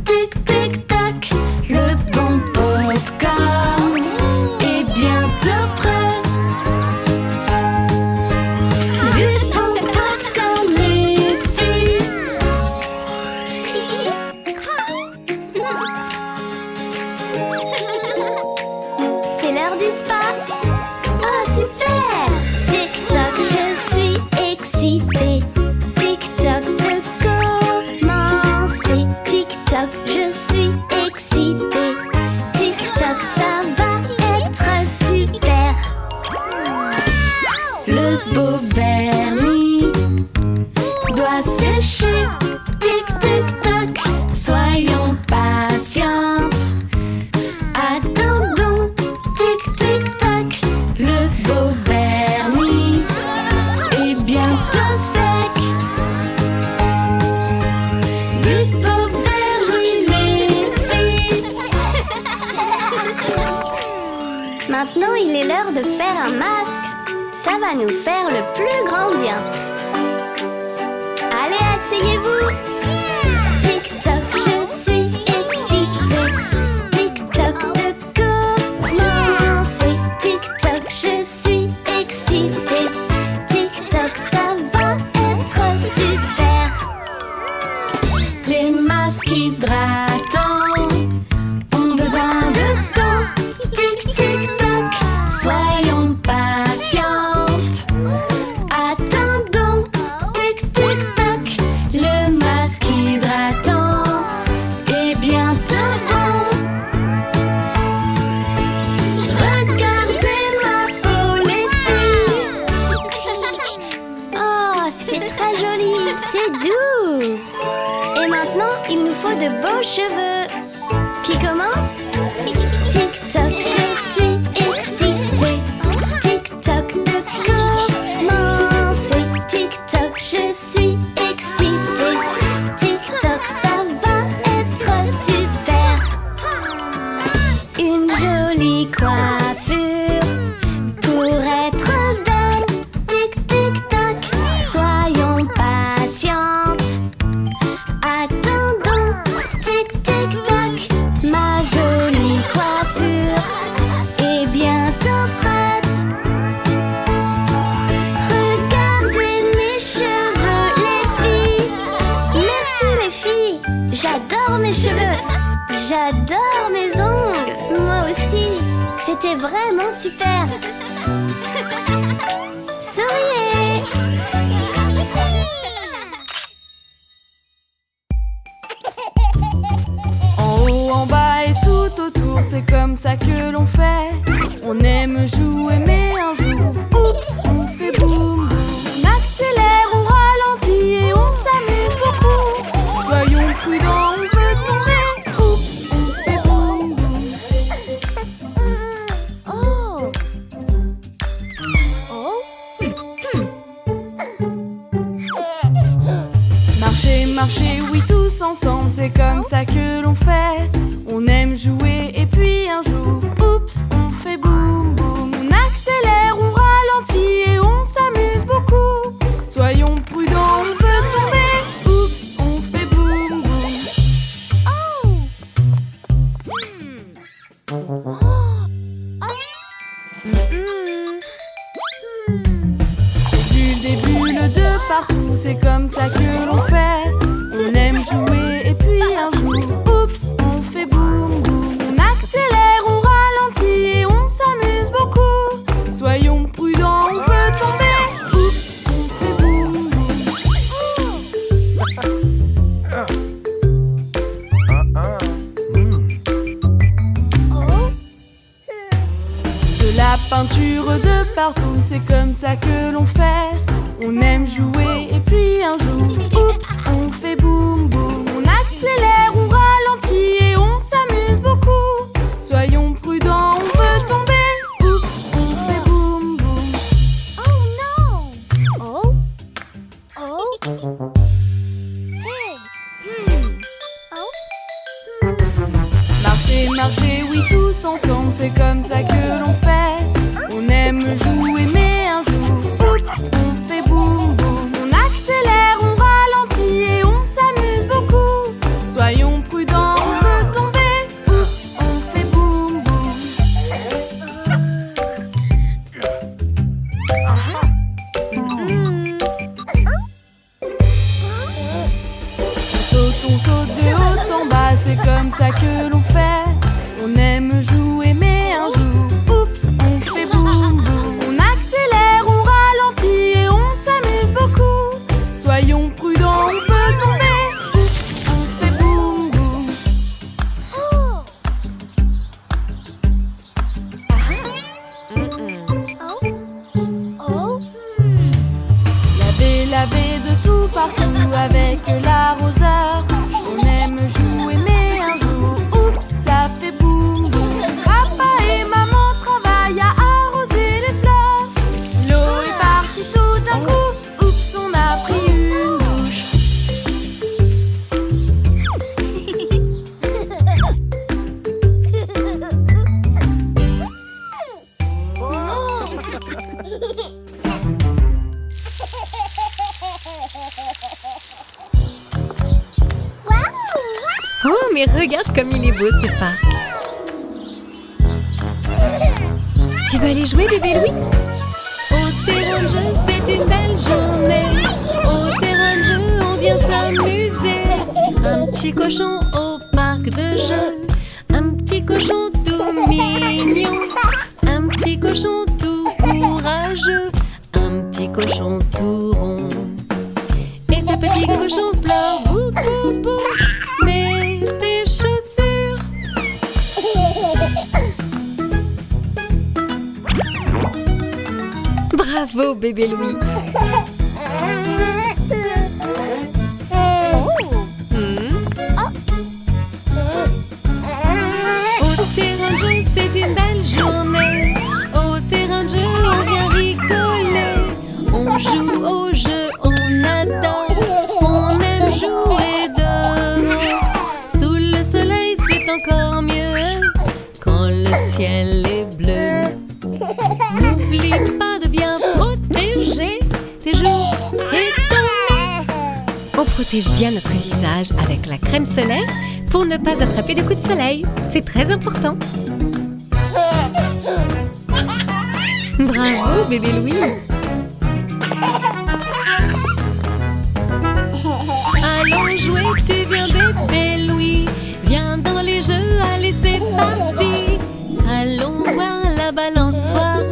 tic-tic-toc, le bon popcorn est bientôt prêt. Du bon popcorn, les filles. C'est l'heure du spa. Oh, super! Tic-toc, je suis excitée. Tic-toc, de commencer. Tic-toc, je suis excitée. Tic-toc, ça va être super. Le beau vernis doit sécher. Tic-tic-toc, soyons patientes. Attendons, tic-tic-toc, le beau vernis est bientôt sec. Du beau vernis, les filles. Maintenant, il est l'heure de faire un masque. Ça va nous faire le plus grand bien. Allez, asseyez-vous. Tic-toc, je suis excitée. Tic-toc, de commencer. Tic-toc, je suis excitée. Tic-toc, ça va être super. Les masques hydratants ont besoin de temps. Tic-tic-toc, soyons patientes. Attendons, tic-tic-toc, le masque hydratant est bientôt bon. Regardez ma peau, les filles. Oh, c'est très joli, c'est doux. Et maintenant, il nous faut de beaux cheveux. Qui commence? Tic-toc, je suis excitée. Tic-toc, de commencer. Tic-toc, je suis excitée. Tic-toc, ça va être super. Une jolie coiffure pour être belle. Tic-tic-toc, soyons patientes. Attendons, tic-tic-toc, ma jolie coiffure est bientôt prête. Regardez mes cheveux, les filles. Merci les filles, j'adore mes cheveux. J'adore mes ongles, moi aussi. C'était vraiment super. Souriez. En haut, en bas et tout autour, c'est comme ça que l'on fait. On aime jouer, mais un jour, oups, on fait boum boum. On accélère, on ralentit et on s'amuse beaucoup. Soyons prudents, on peut tomber. Oups, on fait boum boum. Oh. Marcher, marcher, oui, tous ensemble, c'est comme ça que l'on fait. On aime jouer et puis un jour, oups, on fait boum boum. On accélère, on ralentit et on s'amuse beaucoup. Soyons prudents, on peut tomber. Oups, on fait boum boum. Des bulles de partout, c'est comme ça que l'on fait. On aime jouer et puis un jour, oups, on fait boum boum. On accélère, on ralentit et on s'amuse beaucoup. Soyons prudents, on peut tomber. Oups, on fait boum boum. De la peinture de partout, c'est comme ça que l'on fait. On aime jouer et puis un jour, oups, on fait boum boum. On accélère, on ralentit et marcher, oui, tous ensemble, c'est comme ça que l'on fait. On aime jouer, mais un jour, oups, on fait boum boum. On accélère, on ralentit et on s'amuse beaucoup. Soyons prudents, on peut tomber, oups, on fait boum boum. On saute de haut en bas, c'est comme ça que l'on fait. On aime jouer, mais un jour, oups, on fait boum boum. On accélère, on ralentit et on s'amuse beaucoup. Soyons prudents, on peut tomber, oups, on fait boum boum. Laver de tout partout avec l'arroseur. On aime jouer, mais un jour, oups, ça fait boum boum. Papa et maman travaillent à arroser les fleurs. L'eau est partie tout d'un coup, oups, on a pris une douche. Oh, mais regarde comme il est beau ce parc. Tu vas aller jouer, bébé Louis? Au terrain de jeu, c'est une belle journée. Au terrain de jeu, on vient s'amuser. Un petit cochon au parc de jeu. Un petit cochon tout mignon. Un petit cochon tout courageux. Un petit cochon tout rond. Et ce petit cochon pleure bou bou bou. Mets tes chaussures. Bravo, bébé Louis. Au terrain de jeu, c'est une belle journée. Au terrain de jeu, on vient rigoler. On joue au jeu, on adore. On aime jouer dehors. Sous le soleil, c'est encore mieux. Quand le ciel est bleu. N'oublie pas de bien protéger tes joues et ton nez. On protège bien notre visage avec la crème solaire pour ne pas attraper de coups de soleil. C'est très important. Bravo, bébé Louis. Allons jouer, tu viens, bébé Louis. Viens dans les jeux, allez, c'est parti. Allons voir la balançoire.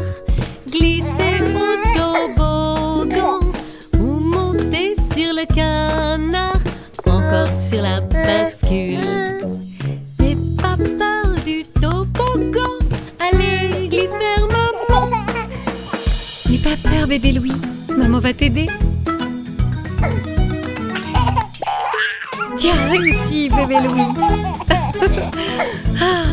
Glisser au toboggan ou monter sur le canard, encore sur la bascule. N'aie pas peur du toboggan, allez, glisse vers maman. N'aie pas peur, bébé Louis, maman va t'aider. Tu as réussi, bébé Louis. Ah.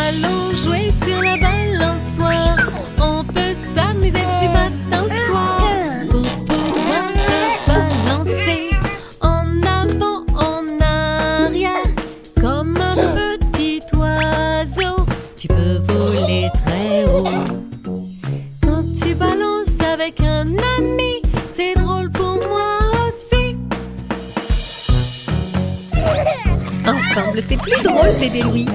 Allons jouer sur la balançoire. On peut s'amuser du matin au soir. Pour pouvoir te balancer en avant, en arrière. Comme un petit oiseau, tu peux voler très haut. Quand tu balances avec un ami, c'est drôle pour moi aussi. Ensemble, c'est plus drôle, bébé Louis.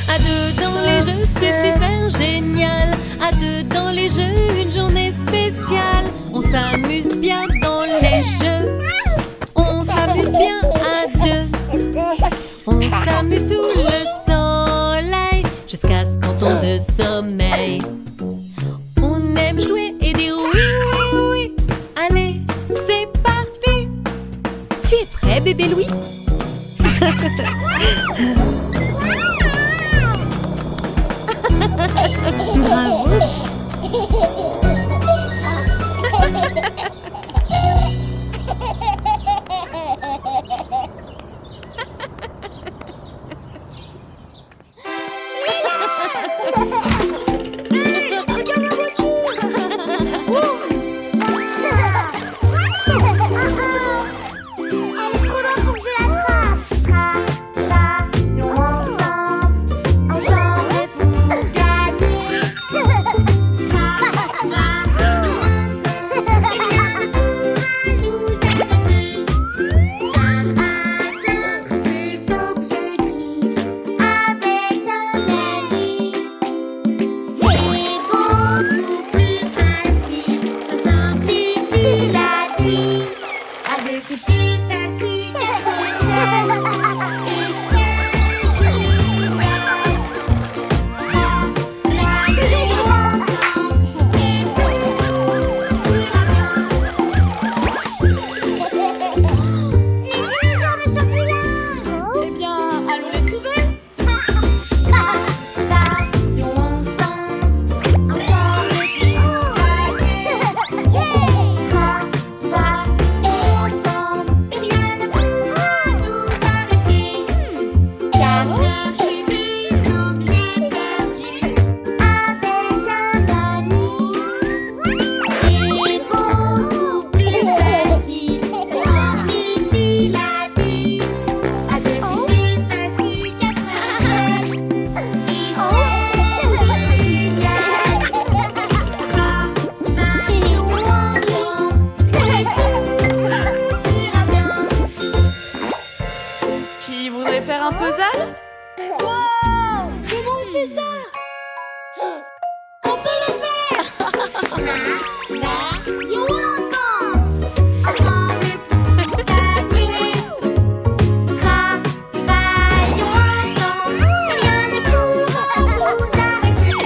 À deux dans les jeux, c'est super génial. À deux dans les jeux, une journée spéciale. On s'amuse bien dans les jeux. On s'amuse bien à deux. On s'amuse sous le soleil jusqu'à ce qu'on tombe de sommeil. On aime jouer et dire oui, oui, oui. Allez, c'est parti. Tu es prêt, bébé Louis? Bravo. Regarde la voiture. Elle est trop loin pour que je l'attrape. Travaillons ensemble pour gagner. C'est plus facile qu'être seul. Et c'est génial. Travaillons ensemble et tout ira bien. Les dinosaures ne sont plus là. Eh bien, allons les trouver. Travaillons ensemble pour gagner. Travaillons ensemble et rien ne pourra nous arrêter. Car chercher des objets perdus avec un ami, c'est beaucoup plus facile. Ça simplifie la vie. À deux, c'est plus facile qu'être seul. Et c'est génial. Travaillons ensemble et tout ira bien. Qui voudrait faire un puzzle? Wow! Comment on fait ça? On peut le faire! Travaillons ensemble pour gagner. Travaillons ensemble, rien ne pourra nous arrêter.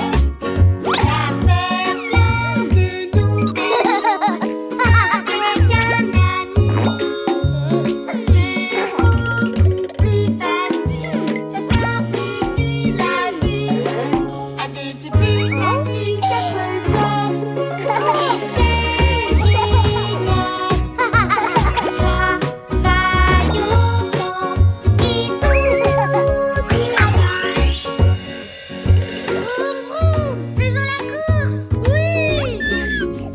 À faire plein de nouvelles choses avec un ami. C'est beaucoup plus facile, ça simplifie la vie. À deux, c'est plus facile qu'être seul. Et c'est génial. Travaillons ensemble et tout ira bien. Vroom, vroom, faisons la course. Oui.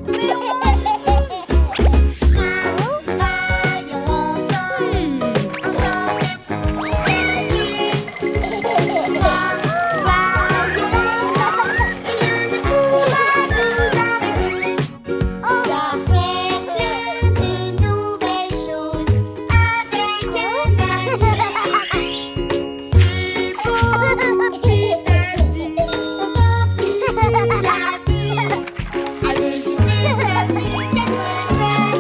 Mais on va juste travaillons ensemble pour gagner. Travaillons ensemble, rien ne pourra nous arrêter. On va faire plein de nouvelles choses avec un ami. C'est beaucoup plus facile, ça simplifie la vie. À deux, c'est plus facile qu'être seul.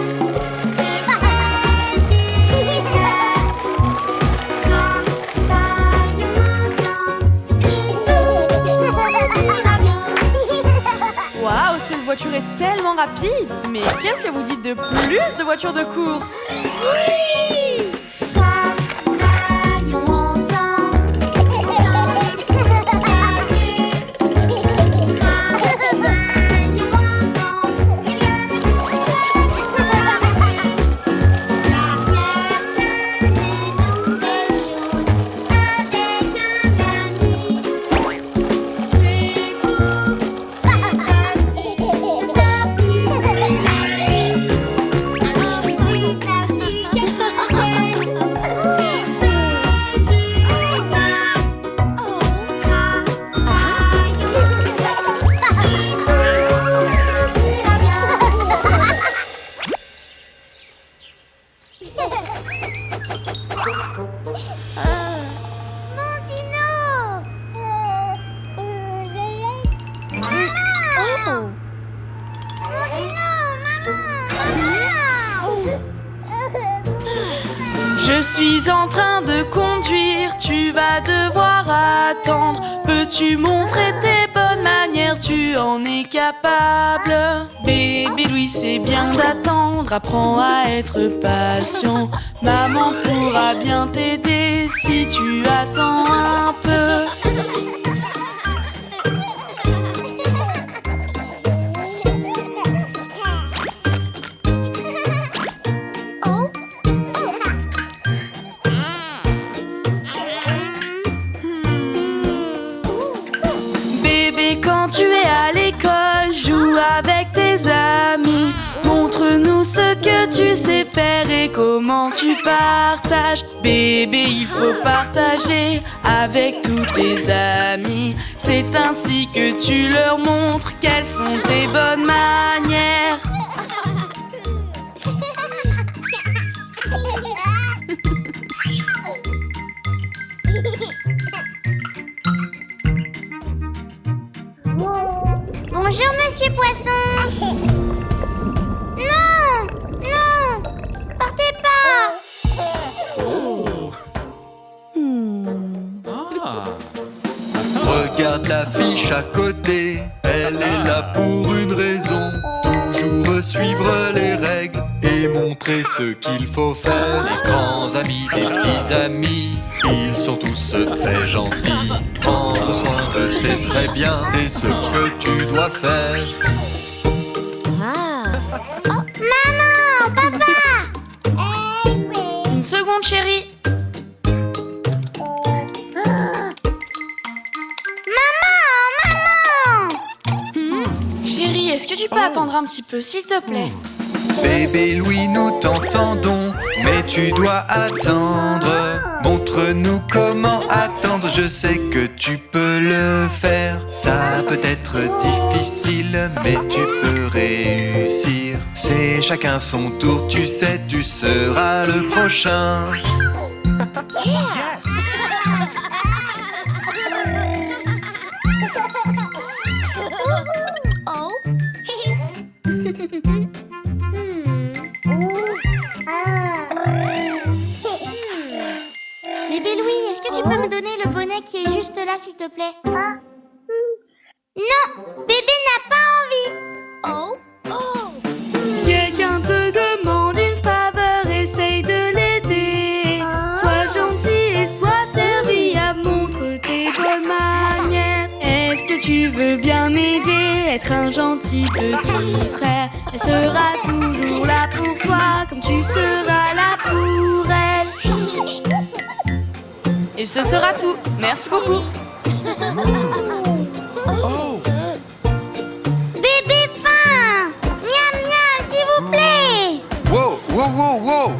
Et c'est génial. Travaillons ensemble et tout ira bien. Waouh, cette voiture est tellement rapide. Mais qu'est-ce que vous dites de plus de voitures de course? Travaillons ensemble pour gagner. Travaillons ensemble, rien ne pourra nous arrêter. À faire plein de nouvelles choses avec un ami. C'est beaucoup plus facile, ça simplifie la vie. Alors c'est plus facile qu'être seul. Et c'est génial. Travaillons ensemble et tout ira bien. Mon dino! Maman! Mon dino! Maman! Je suis en train de conduire, tu vas devoir attendre. Peux-tu montrer tes bonnes manières, tu en es capable. Bébé Louis, c'est bien d'attendre, apprends à être patient. Maman pourra bien t'aider si tu attends un peu. Et quand tu es à l'école, joue avec tes amis. Montre-nous ce que tu sais faire et comment tu partages. Bébé, il faut partager avec tous tes amis. C'est ainsi que tu leur montres quelles sont tes bonnes manières. Bonjour, Monsieur Poisson. Non, non, partez pas. Regarde l'affiche à côté, elle est là pour une raison. Toujours suivre les règles et montrer ce qu'il faut faire. Les grands amis des petits amis, ils sont tous très gentils. Prendre soin d'eux c'est très bien, c'est ce que tu dois faire. Maman, papa. Une seconde, chérie. Chérie, est-ce que tu peux attendre un petit peu, s'il te plaît? Bébé Louis, nous t'entendons, mais tu dois attendre. Montre-nous comment attendre, je sais que tu peux le faire. Ça peut être difficile, mais tu peux réussir. C'est chacun son tour, tu sais, tu seras le prochain. Bébé Louis, est-ce que tu peux me donner le bonnet qui est juste là, s'il te plaît? Non, bébé n'a pas envie. Si quelqu'un te demande une faveur, essaye de l'aider. Sois gentil et sois serviable, montre tes bonnes manières. Est-ce que tu veux bien m'aider, être un gentil petit frère? Elle sera toujours là pour toi, comme tu seras là pour elle. Et ce sera tout. Merci beaucoup. Bébé faim. Miam miam, s'il vous plaît. Wow, wow, wow, wow.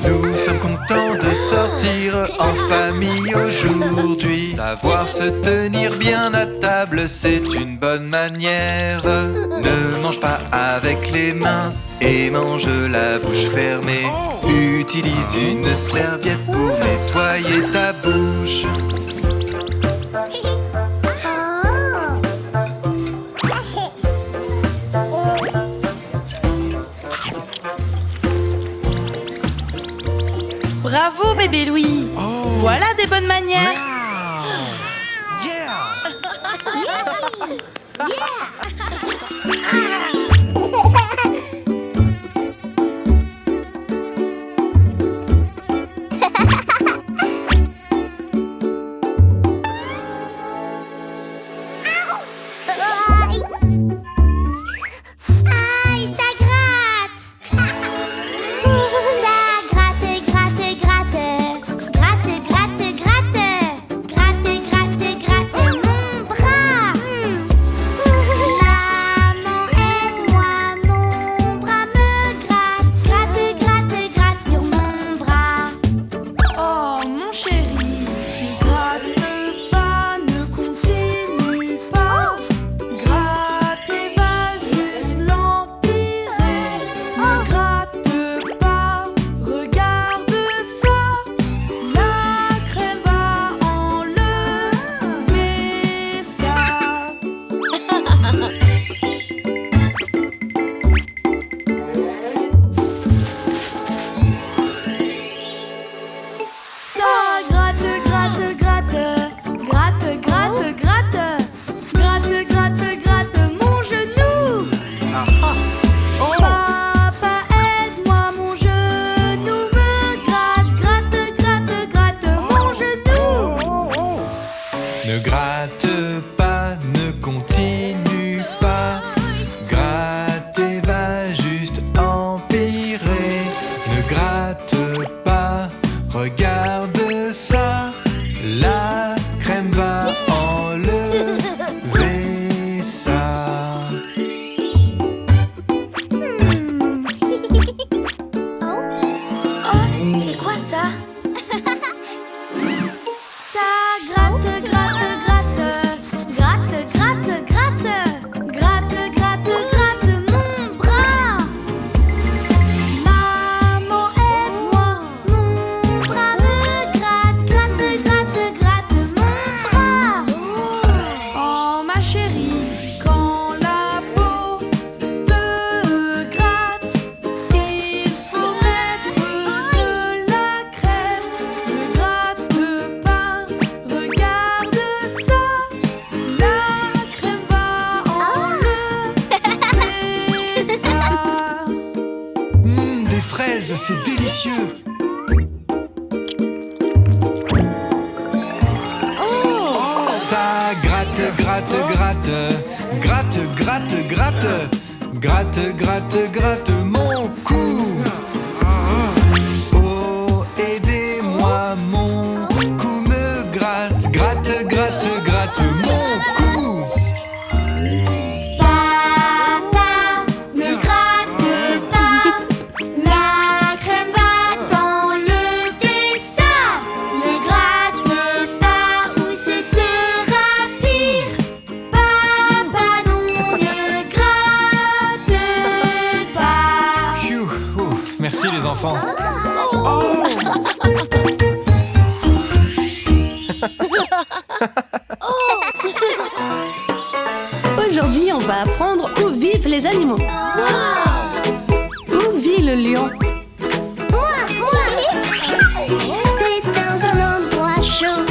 Nous sommes contents de sortir en famille aujourd'hui. Savoir se tenir bien à table, c'est une bonne manière. Ne mange pas avec les mains et mange la bouche fermée. Utilise une serviette pour nettoyer ta bouche. Bravo, bébé Louis. Voilà des bonnes manières. Aïe, ça gratte. Ça gratte, gratte, gratte. Gratte, gratte, gratte. Gratte, gratte, gratte mon bras. Maman, aide-moi, mon bras me gratte. Gratte, gratte, gratte sur mon bras. Oh, mon chéri, ne gratte pas, ne continue pas. Gratte et va juste l'empirer. Ne gratte pas, regarde ça. La crème va enlever ça. Ça gratte, gratte, gratte. Gratte, gratte, gratte. Gratte, gratte, gratte mon genou. Papa, aide-moi, mon genou me gratte. Gratte, gratte, gratte mon genou. Ne gratte pas, ne continue pas. Gratte et va juste empirer. Ne gratte pas, regarde ça. Ça gratte, gratte, gratte. Gratte, gratte, gratte. Gratte, gratte, gratte mon bras. Maman, aide-moi. Mon bras me gratte. Gratte, gratte, gratte mon bras. Oh ma chérie, quand la peau te gratte, il faut mettre de la crème. Ne gratte pas, regarde ça. La crème va enlever ça. Des fraises, c'est délicieux. Ça gratte, gratte, gratte. Gratte, gratte, gratte. Gratte, gratte, gratte mon cou. Oh, aidez-moi, mon cou me gratte. Gratte, gratte, gratte mon cou. Papa, ne gratte pas. La crème va t'enlever ça. Ne gratte pas ou ce sera pire. Papa, non, ne gratte pas. Phew, ouh, merci les enfants. Aujourd'hui, on va apprendre où vivent les animaux. Où vit le lion? C'est dans un endroit chaud.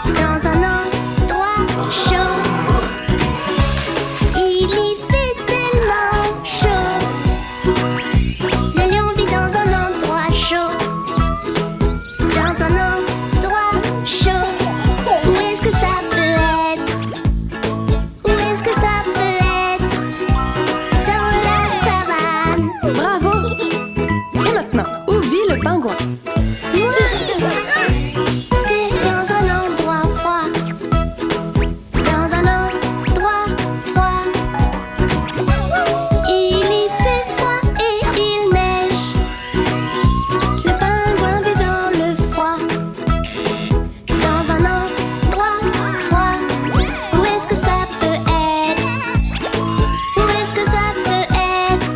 Dans un endroit chaud. Il y fait tellement chaud. Le lion vit dans un endroit chaud. Dans un endroit chaud. Où est-ce que ça peut être? Où est-ce que ça peut être? Dans la savane. Bravo! Et maintenant, où vit le pingouin? C'est dans un endroit froid. Dans un endroit froid. Il y fait froid et il neige. Le pingouin vit dans le froid. Dans un endroit froid. Où est-ce que ça peut être? Où est-ce que ça peut être?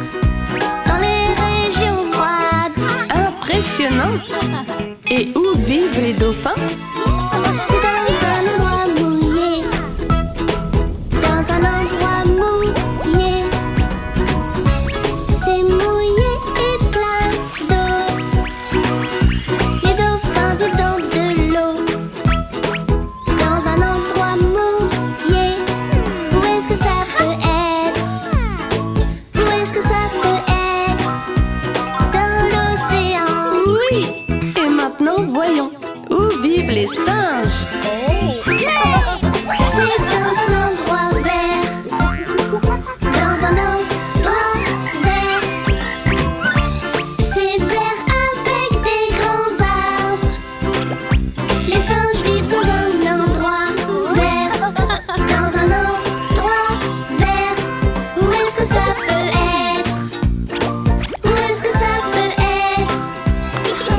Dans les régions froides. Impressionnant! Et où vivent les dauphins? C'est dans un endroit mouillé. Dans un endroit mouillé. C'est mouillé et plein d'eau. Les dauphins vivent dans de l'eau. Dans un endroit mouillé. Où est-ce que ça peut être? Où est-ce que ça peut être? Dans l'océan. Oui! Et maintenant, voyons. Où vivent les singes? C'est dans un endroit vert. Dans un endroit vert. C'est vert avec des grands arbres. Les singes vivent dans un endroit vert. Dans un endroit vert. Où est-ce que ça peut être? Où est-ce que ça peut être?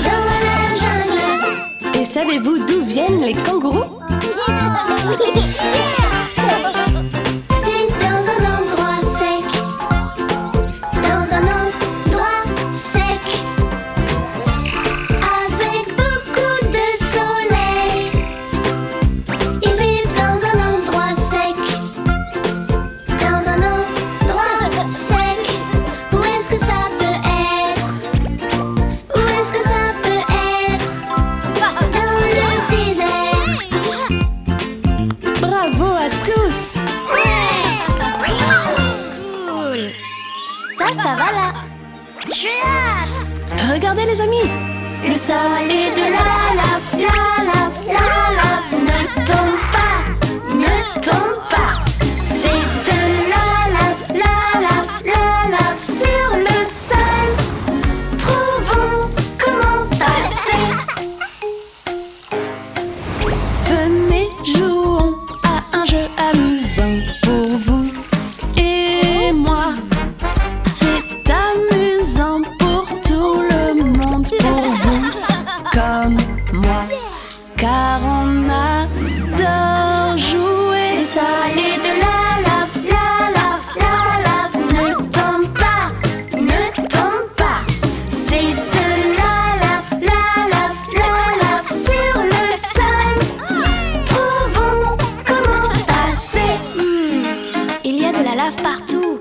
Dans la jungle. Et savez-vous d'où viennent les kangourous? C'est dans un endroit sec. Dans un endroit sec. Avec beaucoup de soleil. Ils vivent dans un endroit sec. Dans un endroit sec. Où est-ce que ça peut être? Où est-ce que ça peut être? Dans le désert. Bravo à tous! Cool. Ça va là. J'ai hâte. Regardez les amis! Le sol est de la lave, la lave, la lave. Ne tombe pas, ne tombe pas. C'est de la lave, la lave, la lave sur le sol. Trouvons comment passer. Venez, jouons à un jeu amusant pour vous et moi. C'est amusant pour tout le monde, pour vous comme moi, car on adore jouer. Les soleils de la lave, ne tombe pas, ne tombe pas. C'est de la lave sur le sol. Trouvons comment passer. Il y a de la lave partout.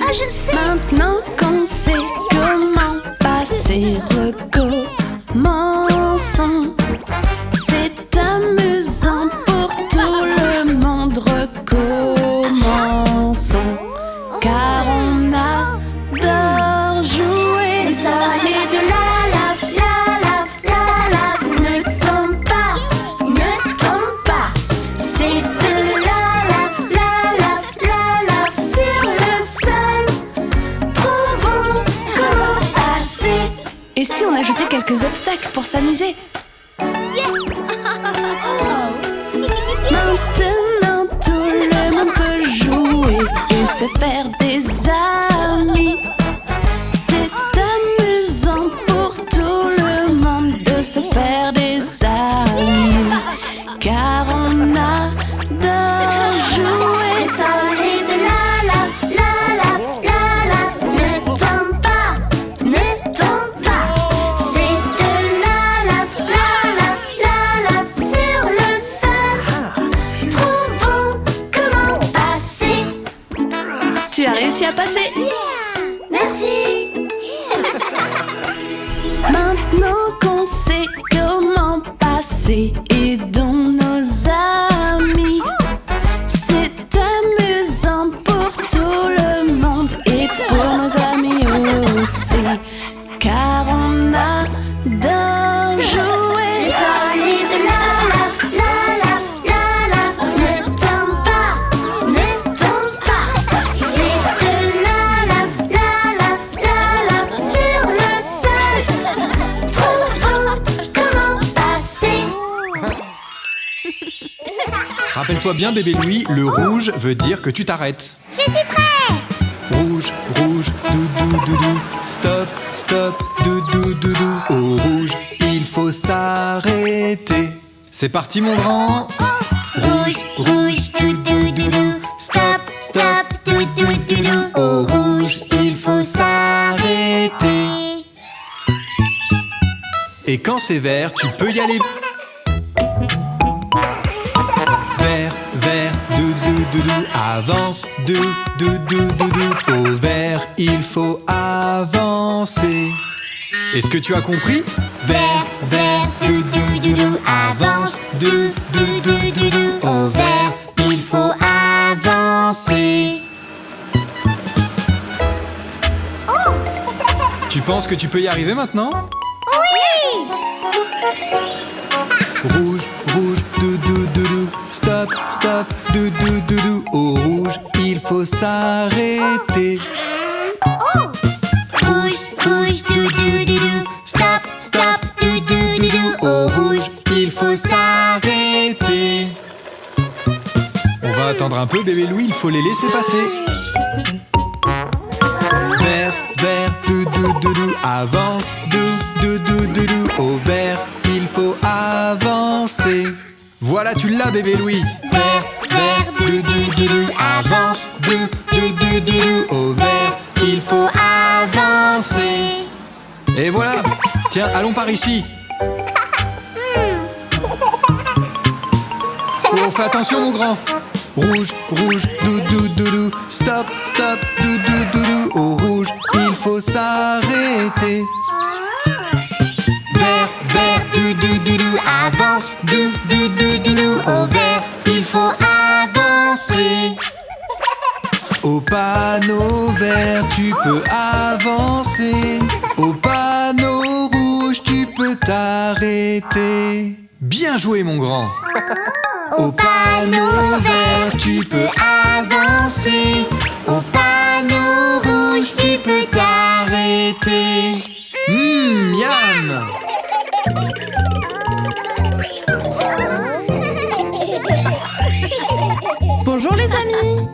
Ah, je sais. Maintenant qu'on sait comment passer, recommençons. C'est amusant pour tout le monde, recommençons. Car on adore jouer. Les soleils de la lave, ne tombe pas, ne tombe pas. C'est de la lave sur le sol. Trouvons comment passer. Et si on ajoutait quelques obstacles pour s'amuser? Maintenant tout le monde peut jouer et se faire des amis. C'est amusant pour tout le monde de se faire des amis, car on adore jouer. Les soleils de la lave, ne tombe pas, ne tombe pas. C'est de la lave sur le sol. Trouvons comment passer. Tu as réussi à passer. Merci. Maintenant qu'on sait comment passer, aidons nos amis. C'est amusant pour tout le monde et pour nos amis aussi, car on adore jouer. Les soleils de la lave, ne tombe pas, ne tombe pas. C'est de la lave sur le sol. Trouvons comment passer. Rappelle-toi bien, bébé Louis, le rouge veut dire que tu t'arrêtes. Je suis prêt. Rouge, rouge, doudou, doudou. Stop, stop, doudou, doudou. Au rouge, il faut s'arrêter. C'est parti, mon grand. Rouge, rouge, doudou, doudou. Stop, stop, doudou, doudou. Au rouge, il faut s'arrêter. Et quand c'est vert, tu peux y aller. Vert, vert, doudou, doudou. Avance, doudou, doudou. Au vert, il faut avancer. Est-ce que tu as compris? Vert, vert, doudou, doudou. Avance, doudou, doudou. Au vert, il faut avancer. Tu penses que tu peux y arriver maintenant? Rouge, rouge, doudou, doudou. Stop, stop, doudou, doudou. Au rouge, il faut s'arrêter. Rouge, rouge, doudou, doudou. Stop, stop, doudou, doudou. Au rouge, il faut s'arrêter. On va attendre un peu, bébé Louis, il faut les laisser passer. Vert, vert, doudou, doudou. Avance, doudou, doudou. Au vert, il faut avancer. Voilà, tu l'as, bébé Louis. Vert, vert, doudou, doudou. Avance, doudou, doudou. Au vert, il faut avancer. Et voilà. Tiens, allons par ici. Oh, fais attention, mon grand. Rouge, rouge, doudou, doudou. Stop, stop, doudou, doudou. Au rouge, il faut s'arrêter. Vert, vert, doudou, doudou. Avance, doudou, doudou. Au vert, il faut avancer. Au panneau vert, tu peux avancer. Au panneau rouge, tu peux t'arrêter. Bien joué, mon grand. Au panneau vert, tu peux avancer. Au panneau rouge, tu peux t'arrêter. Miam. Bonjour les amis,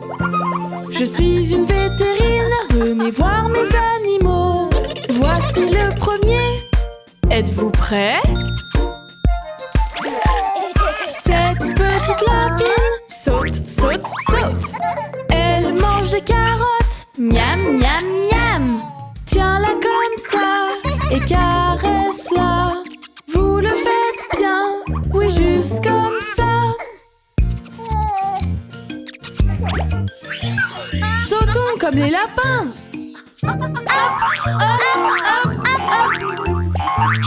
je suis une vétérinaire, venez voir mes animaux. Voici le premier, Êtes-vous prêts? Cette petite lapine saute, saute, saute. Elle mange des carottes, miam, miam, miam. Tiens-la comme ça et caresse-la. Vous le faites bien, oui, juste comme ça. Sautons comme les lapins.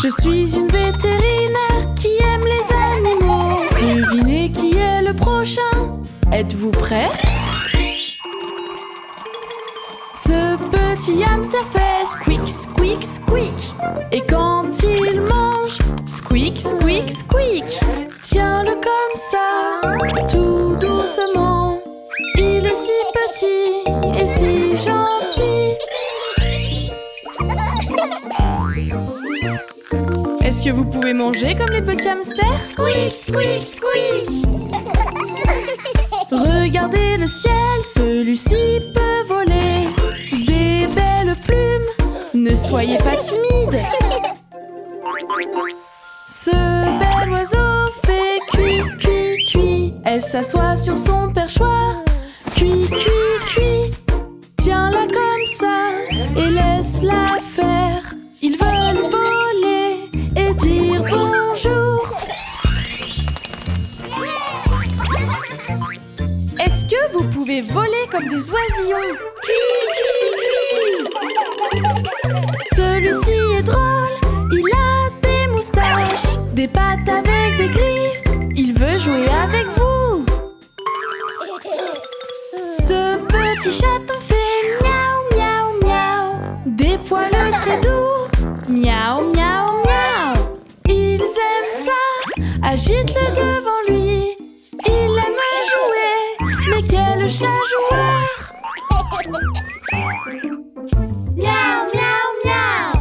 Je suis une vétérinaire qui aime les animaux. Devinez qui est le prochain. Êtes-vous prêts? Ce petit hamster fait squeak, squeak, squeak. Et quand il mange, squeak, squeak, squeak. Tiens-le comme ça, tout doucement. Il est si petit et si gentil. Est-ce que vous pouvez manger comme les petits hamsters? Squeak, squeak, squeak. Regardez le ciel, celui-ci peut voler. Des belles plumes, ne soyez pas timide. Ce bel oiseau fait cuit, cuit, cuit. Elle s'assoit sur son perchoir. Cuit, cuit, cuit. Tiens-la comme ça et laisse-la faire. Ils veulent voler et dire bonjour. Est-ce que vous pouvez voler comme des oisillons? Celui-ci est drôle, il a des moustaches, des pattes avec des griffes. Il veut jouer avec vous. Ce petit chaton fait miaou, miaou, miaou. Des poils très doux, miaou, miaou, miaou. Ils aiment ça, agite-le devant lui. Il aime jouer, mais quel chat joueur! Miaou, miaou, miaou!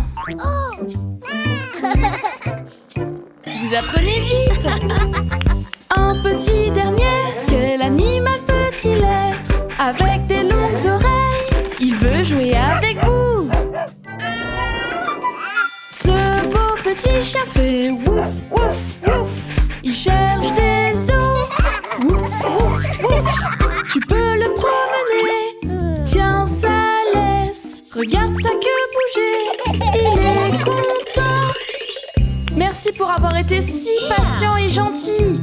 Vous apprenez vite! Un petit dernier, quel animal peut-il être? Avec des longues oreilles, il veut jouer avec vous. Ce beau petit chat fait wouf, wouf, wouf. Il cherche des os. Wouf, wouf, wouf. Tu peux le promener. Tiens, ça laisse. Regarde sa queue bouger. Il est content. Merci pour avoir été si patient et gentil.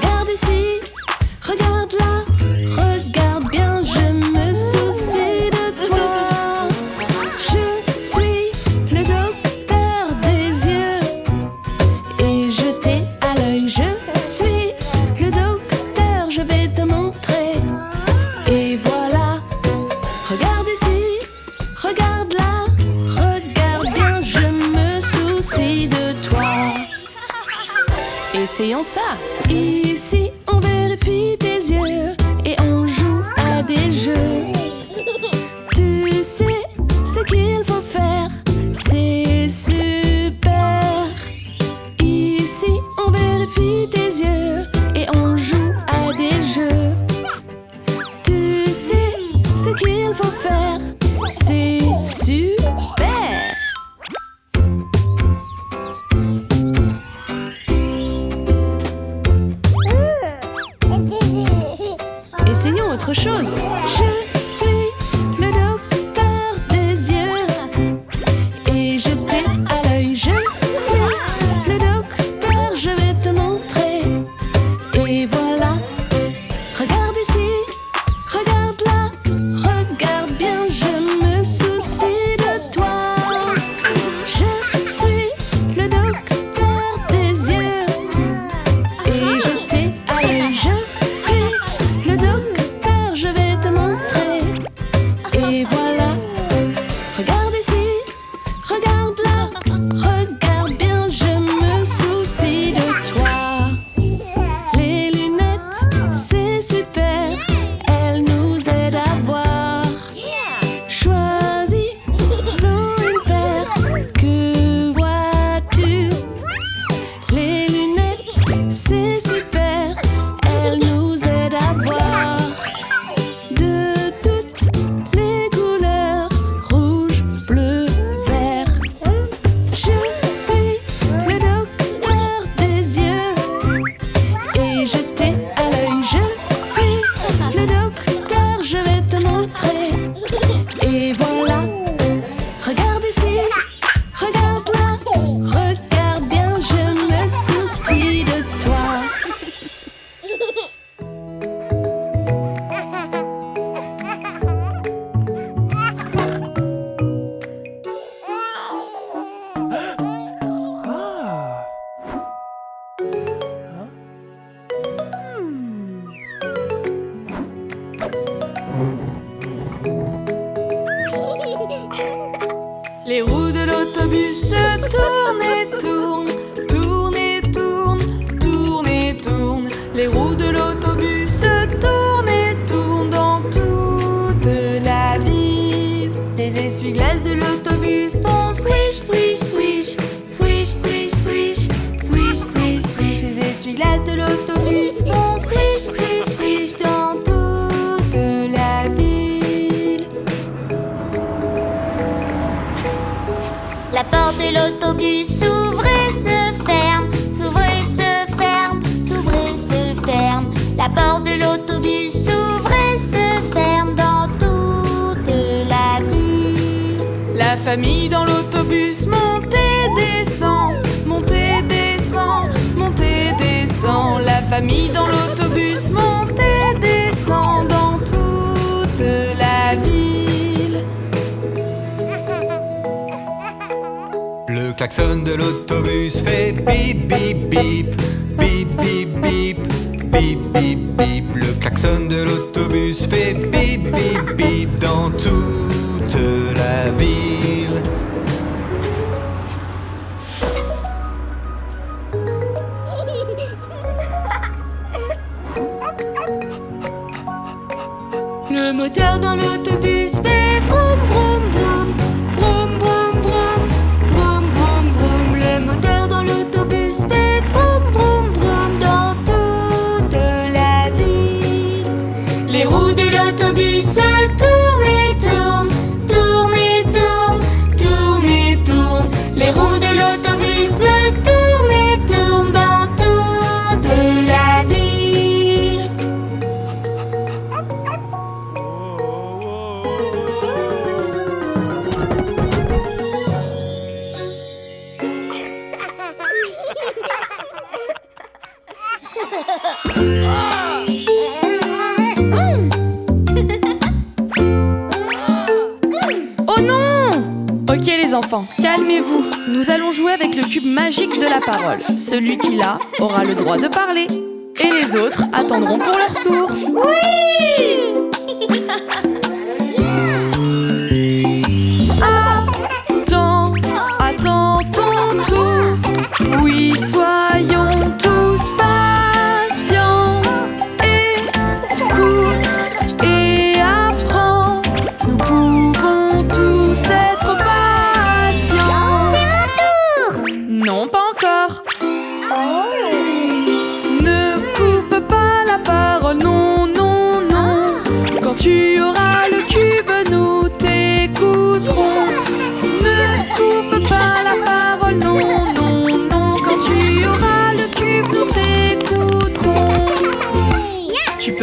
Regardez comment ça? Ici, on vérifie tes yeux et on joue à des jeux. Tu sais ce qu'il faut faire, c'est super. Ici, on vérifie tes yeux et on joue à des jeux. Tu sais ce qu'il faut faire, c'est super. Essayons autre chose. Je suis le docteur des yeux et je t'ai à l'œil. Je suis le docteur, je vais te montrer. Et voilà, regarde ici, regarde là, regarde bien, je me soucie de toi. Je suis le docteur des yeux et je t'ai à l'œil. Je suis le docteur, je vais te montrer. Et voilà, regarde ici, regarde là, regarde bien, je me soucie de toi. Les lunettes, c'est super, elles nous aident à voir. Choisis une paire, que vois-tu? Les lunettes, c'est super, elles nous aident à voir. De toutes les couleurs, rouge, bleu, vert. Je suis le docteur des yeux et je t'ai à l'œil. Je suis le docteur, je vais te montrer. Et voilà, regarde ici, regarde là, regarde bien, je me soucie de toi. Les roues de l'autobus se tournent et tournent, tournent et tournent, tournent et tournent. Les roues de l'autobus se tournent et tournent dans toute la ville. Les essuie-glaces de l'autobus font swish, swish, swish, swish, swish, swish, swish, swish, swish. Les essuie-glaces de l'autobus font swish, swish, swish dans toute la ville. La porte de l'autobus s'ouvre et se ferme, s'ouvre et se ferme, s'ouvre et se ferme. La porte de l'autobus s'ouvre et se ferme dans toute la ville. La famille dans l'autobus monte et descend, monte et descend, monte et descend. La famille dans l'autobus monte et descend dans toute la ville. Le klaxon de l'autobus fait bip bip bip, bip bip bip, bip bip bip. Le klaxon de l'autobus fait bip bip bip dans toute la ville. Le moteur dans l'autobus fait vroom vroom vroom, vroom vroom vroom, vroom vroom vroom. Le moteur dans l'autobus fait vroom vroom vroom dans toute la ville. Les roues de l'autobus se tournent et tournent, tournent et tournent, tournent et tournent. Les roues de l'autobus se tournent et tournent dans toute la ville. Oh non! Ok les enfants, calmez-vous. Nous allons jouer avec le cube magique de la parole. Celui qui l'a aura le droit de parler. Et les autres attendront pour leur tour. Attends ton tour. Oui, soyons tous patients.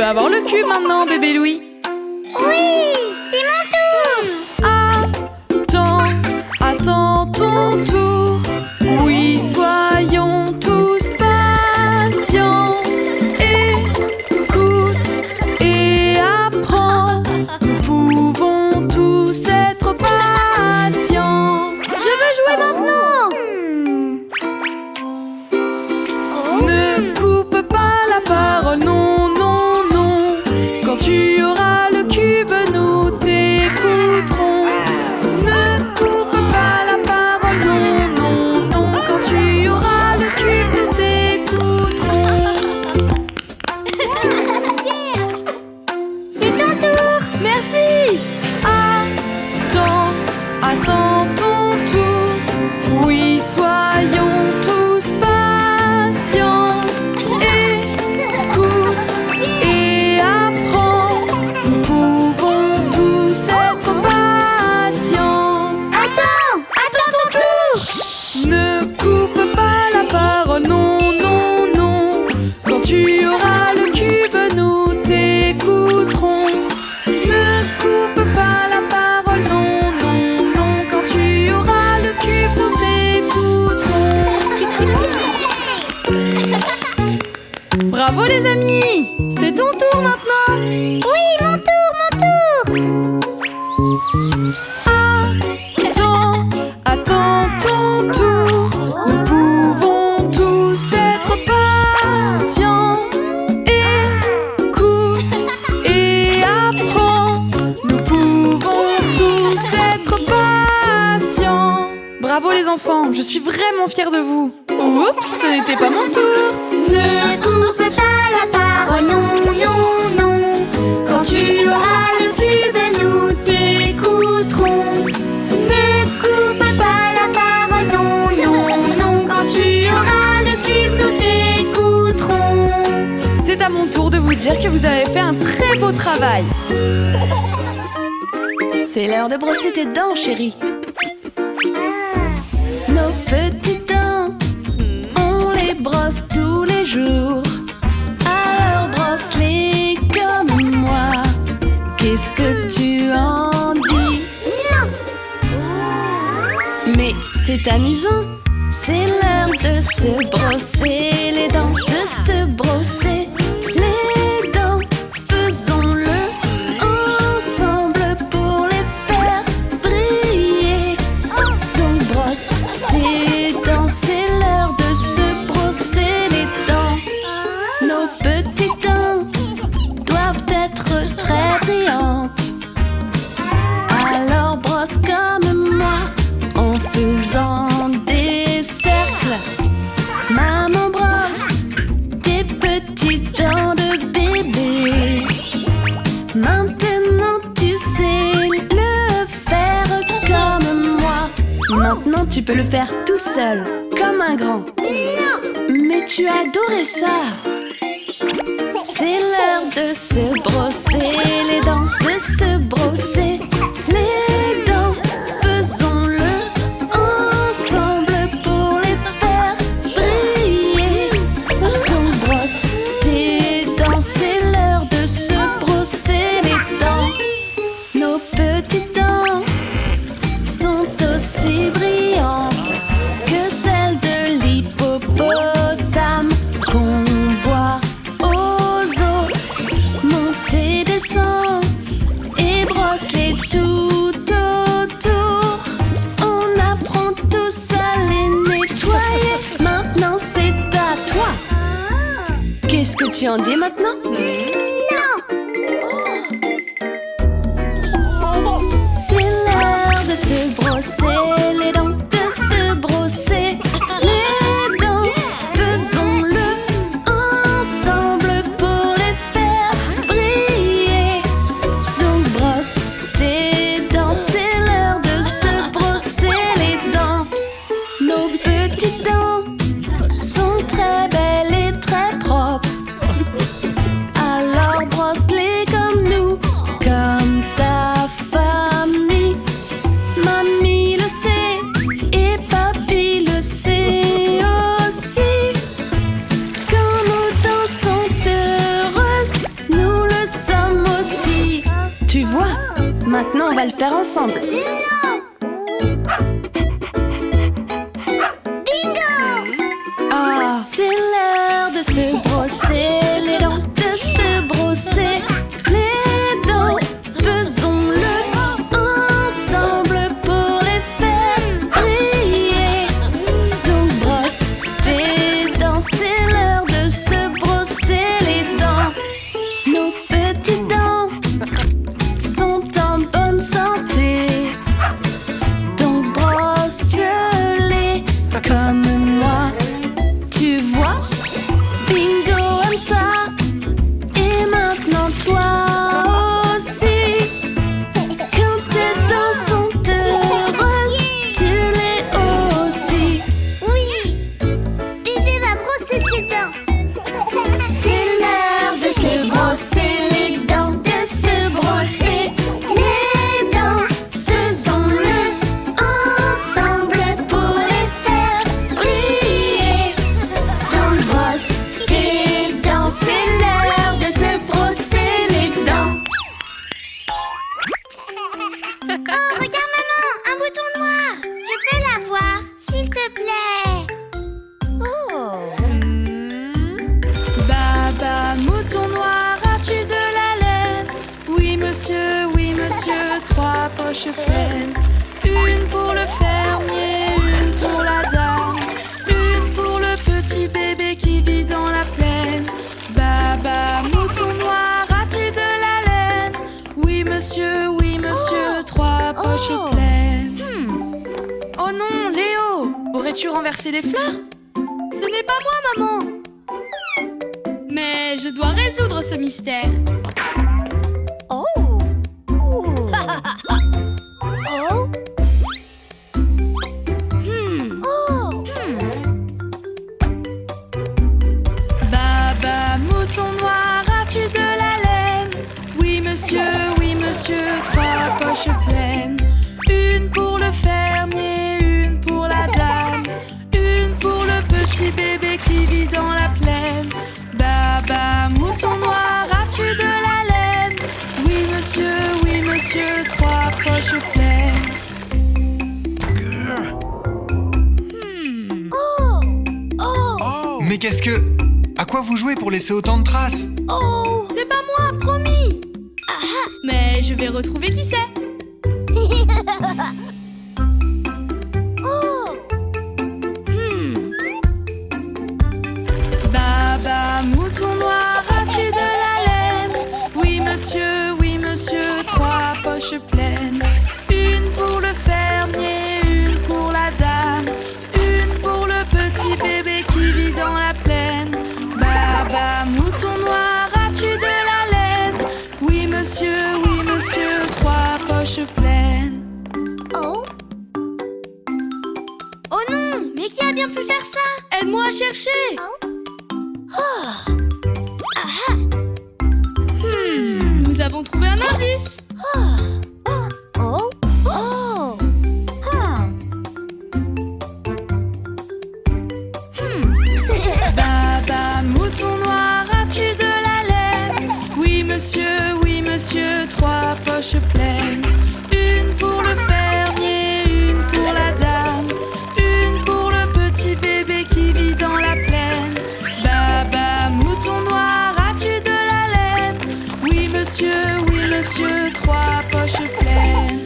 peux avoir le cube maintenant, bébé Louis. Oui, c'est mon tour. Attends ton tour. Oui, soyons tous patients. Écoute et apprends. Nous pouvons tous être patients. Je veux jouer maintenant. Ne coupe pas la parole, non, non, non. Quand tu auras le cube, nous t'écouterons. Ne coupe pas la parole, non, non, non. Quand tu auras le cube, nous t'écouterons. C'est ton tour. Merci. Attends ton tour. Oui, soyons tous patients. Écoute et apprends. Nous pouvons tous être patients. Attends ton tour. Ne coupe pas la parole, non, non, non. Quand tu auras le cube, nous t'écouterons. Ne coupe pas la parole, non, non, non. Quand tu auras le cube, nous t'écouterons. Bravo les amis! C'est ton tour maintenant! Oui, mon tour. Attends ton tour. Nous pouvons tous être patients. Écoute et apprends. Nous pouvons tous être patients. Bravo les enfants, je suis vraiment fière de vous. Oups, ce n'était pas mon tour. Ne coupe pas la parole, non, non, non. Quand tu auras le cube, nous t'écouterons. Ne coupe pas la parole, non, non, non. Quand tu auras le cube, nous t'écouterons. C'est à mon tour de vous dire que vous avez fait un très beau travail. C'est l'heure de brosser tes dents, chérie. Nos petites dents, on les brosse tous les jours. Alors brosse-les comme moi. Qu'est-ce que tu en dis? Mais c'est amusant. C'est l'heure de se brosser les dents, de se brosser les dents. Faisons-le ensemble pour les faire briller. Donc brosse tes dents, c'est l'heure de se brosser les dents. Nos petites dents doivent être très brillantes. Alors brosse comme moi en faisant des cercles. Maman brosse tes petites dents de bébé. Maintenant tu sais le faire comme moi. Maintenant tu peux le faire tout seul, comme un grand. Mais tu adorais ça. C'est l'heure de se brosser les dents, de se brosser les dents. Faisons-le ensemble pour les faire briller. Donc brosse tes dents, c'est l'heure de se brosser les dents. Nos petites dents sont aussi brillantes que celles de l'hippopotame qu'on voit aux eaux. Monter, descend et brosse-les tout autour. On apprend tous à les nettoyer. Maintenant c'est à toi. Qu'est-ce que tu en dis maintenant? C'est l'heure de se brosser les dents, de se brosser les dents. Faisons-le ensemble pour les faire briller. Donc brosse tes dents, c'est l'heure de se brosser les dents. Nos petites dents sont très belles et très propres. Alors brosse-les comme nous, comme ta famille. Mamie le sait, va le faire ensemble. Ah, c'est l'heure de se brosser les dents, de se brosser les dents. Faisons-le ensemble pour les faire briller. Donc brosse tes dents, c'est l'heure de se brosser les dents. Nos petites dents sont en bonne santé. Donc brosse-les comme moi. Tu vois, Bingo aime ça. Et maintenant toi aussi. Quand tes dents sont heureuses, tu l'es aussi. Oui, Bébé va brosser ses dents. C'est l'heure de se brosser les dents, de se brosser les dents. Faisons-le ensemble pour les faire briller. Donc brosse tes dents, c'est l'heure de se brosser les dents. Oh, regarde maman, un bouton noir. Je peux l'avoir, s'il te plaît. Baba, mouton noir, as-tu de la laine? Oui monsieur, 3 poches pleines. Une pour le fermier, une pour la dame, une pour le petit bébé qui vit dans la plaine. Baba, mouton noir, as-tu de la laine? Oui monsieur, 3 poches pleines. Oh non, Léo, aurais-tu renversé les fleurs? Ce n'est pas moi, maman. Mais je dois résoudre ce mystère. Baba, mouton noir, as-tu de la laine? Oui monsieur, 3 poches pleines. Une pour le fermier, une pour la dame, une pour le petit bébé qui vit dans la plaine. Baba, mouton noir, as-tu de la laine? Oui monsieur, 3 poches pleines. Mais qu'est-ce que... À quoi vous jouez pour laisser autant de traces? Oh, c'est pas moi, promis. Mais je vais retrouver qui c'est. Baba, mouton noir, as-tu de la laine? Oui monsieur, 3 poches pleines. Une pour le fermier, une pour la dame, une pour le petit bébé qui vit dans la plaine. Baba, mouton noir, as-tu de la laine? Oui monsieur, 3 poches pleines. Oh non, mais qui a bien pu faire ça? Aide-moi à chercher. Nous avons trouvé un indice. Baba, mouton noir, as-tu de la laine? Oui monsieur, 3 poches pleines. Une pour le fermier, une pour la dame, une pour le petit bébé qui vit dans la plaine. Baba, mouton noir, as-tu de la laine? Oui monsieur, 3 poches pleines.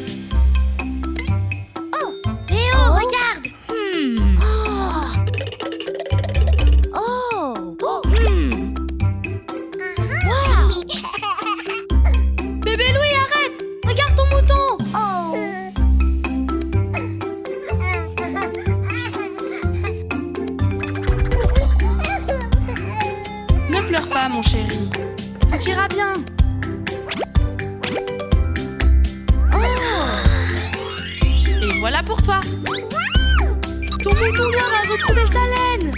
Léo, regarde. Bébé Louis, arrête. Regarde ton mouton. Ne pleure pas mon chéri, tout ira bien. Et voilà pour toi. Ton mouton noir a retrouvé sa laine.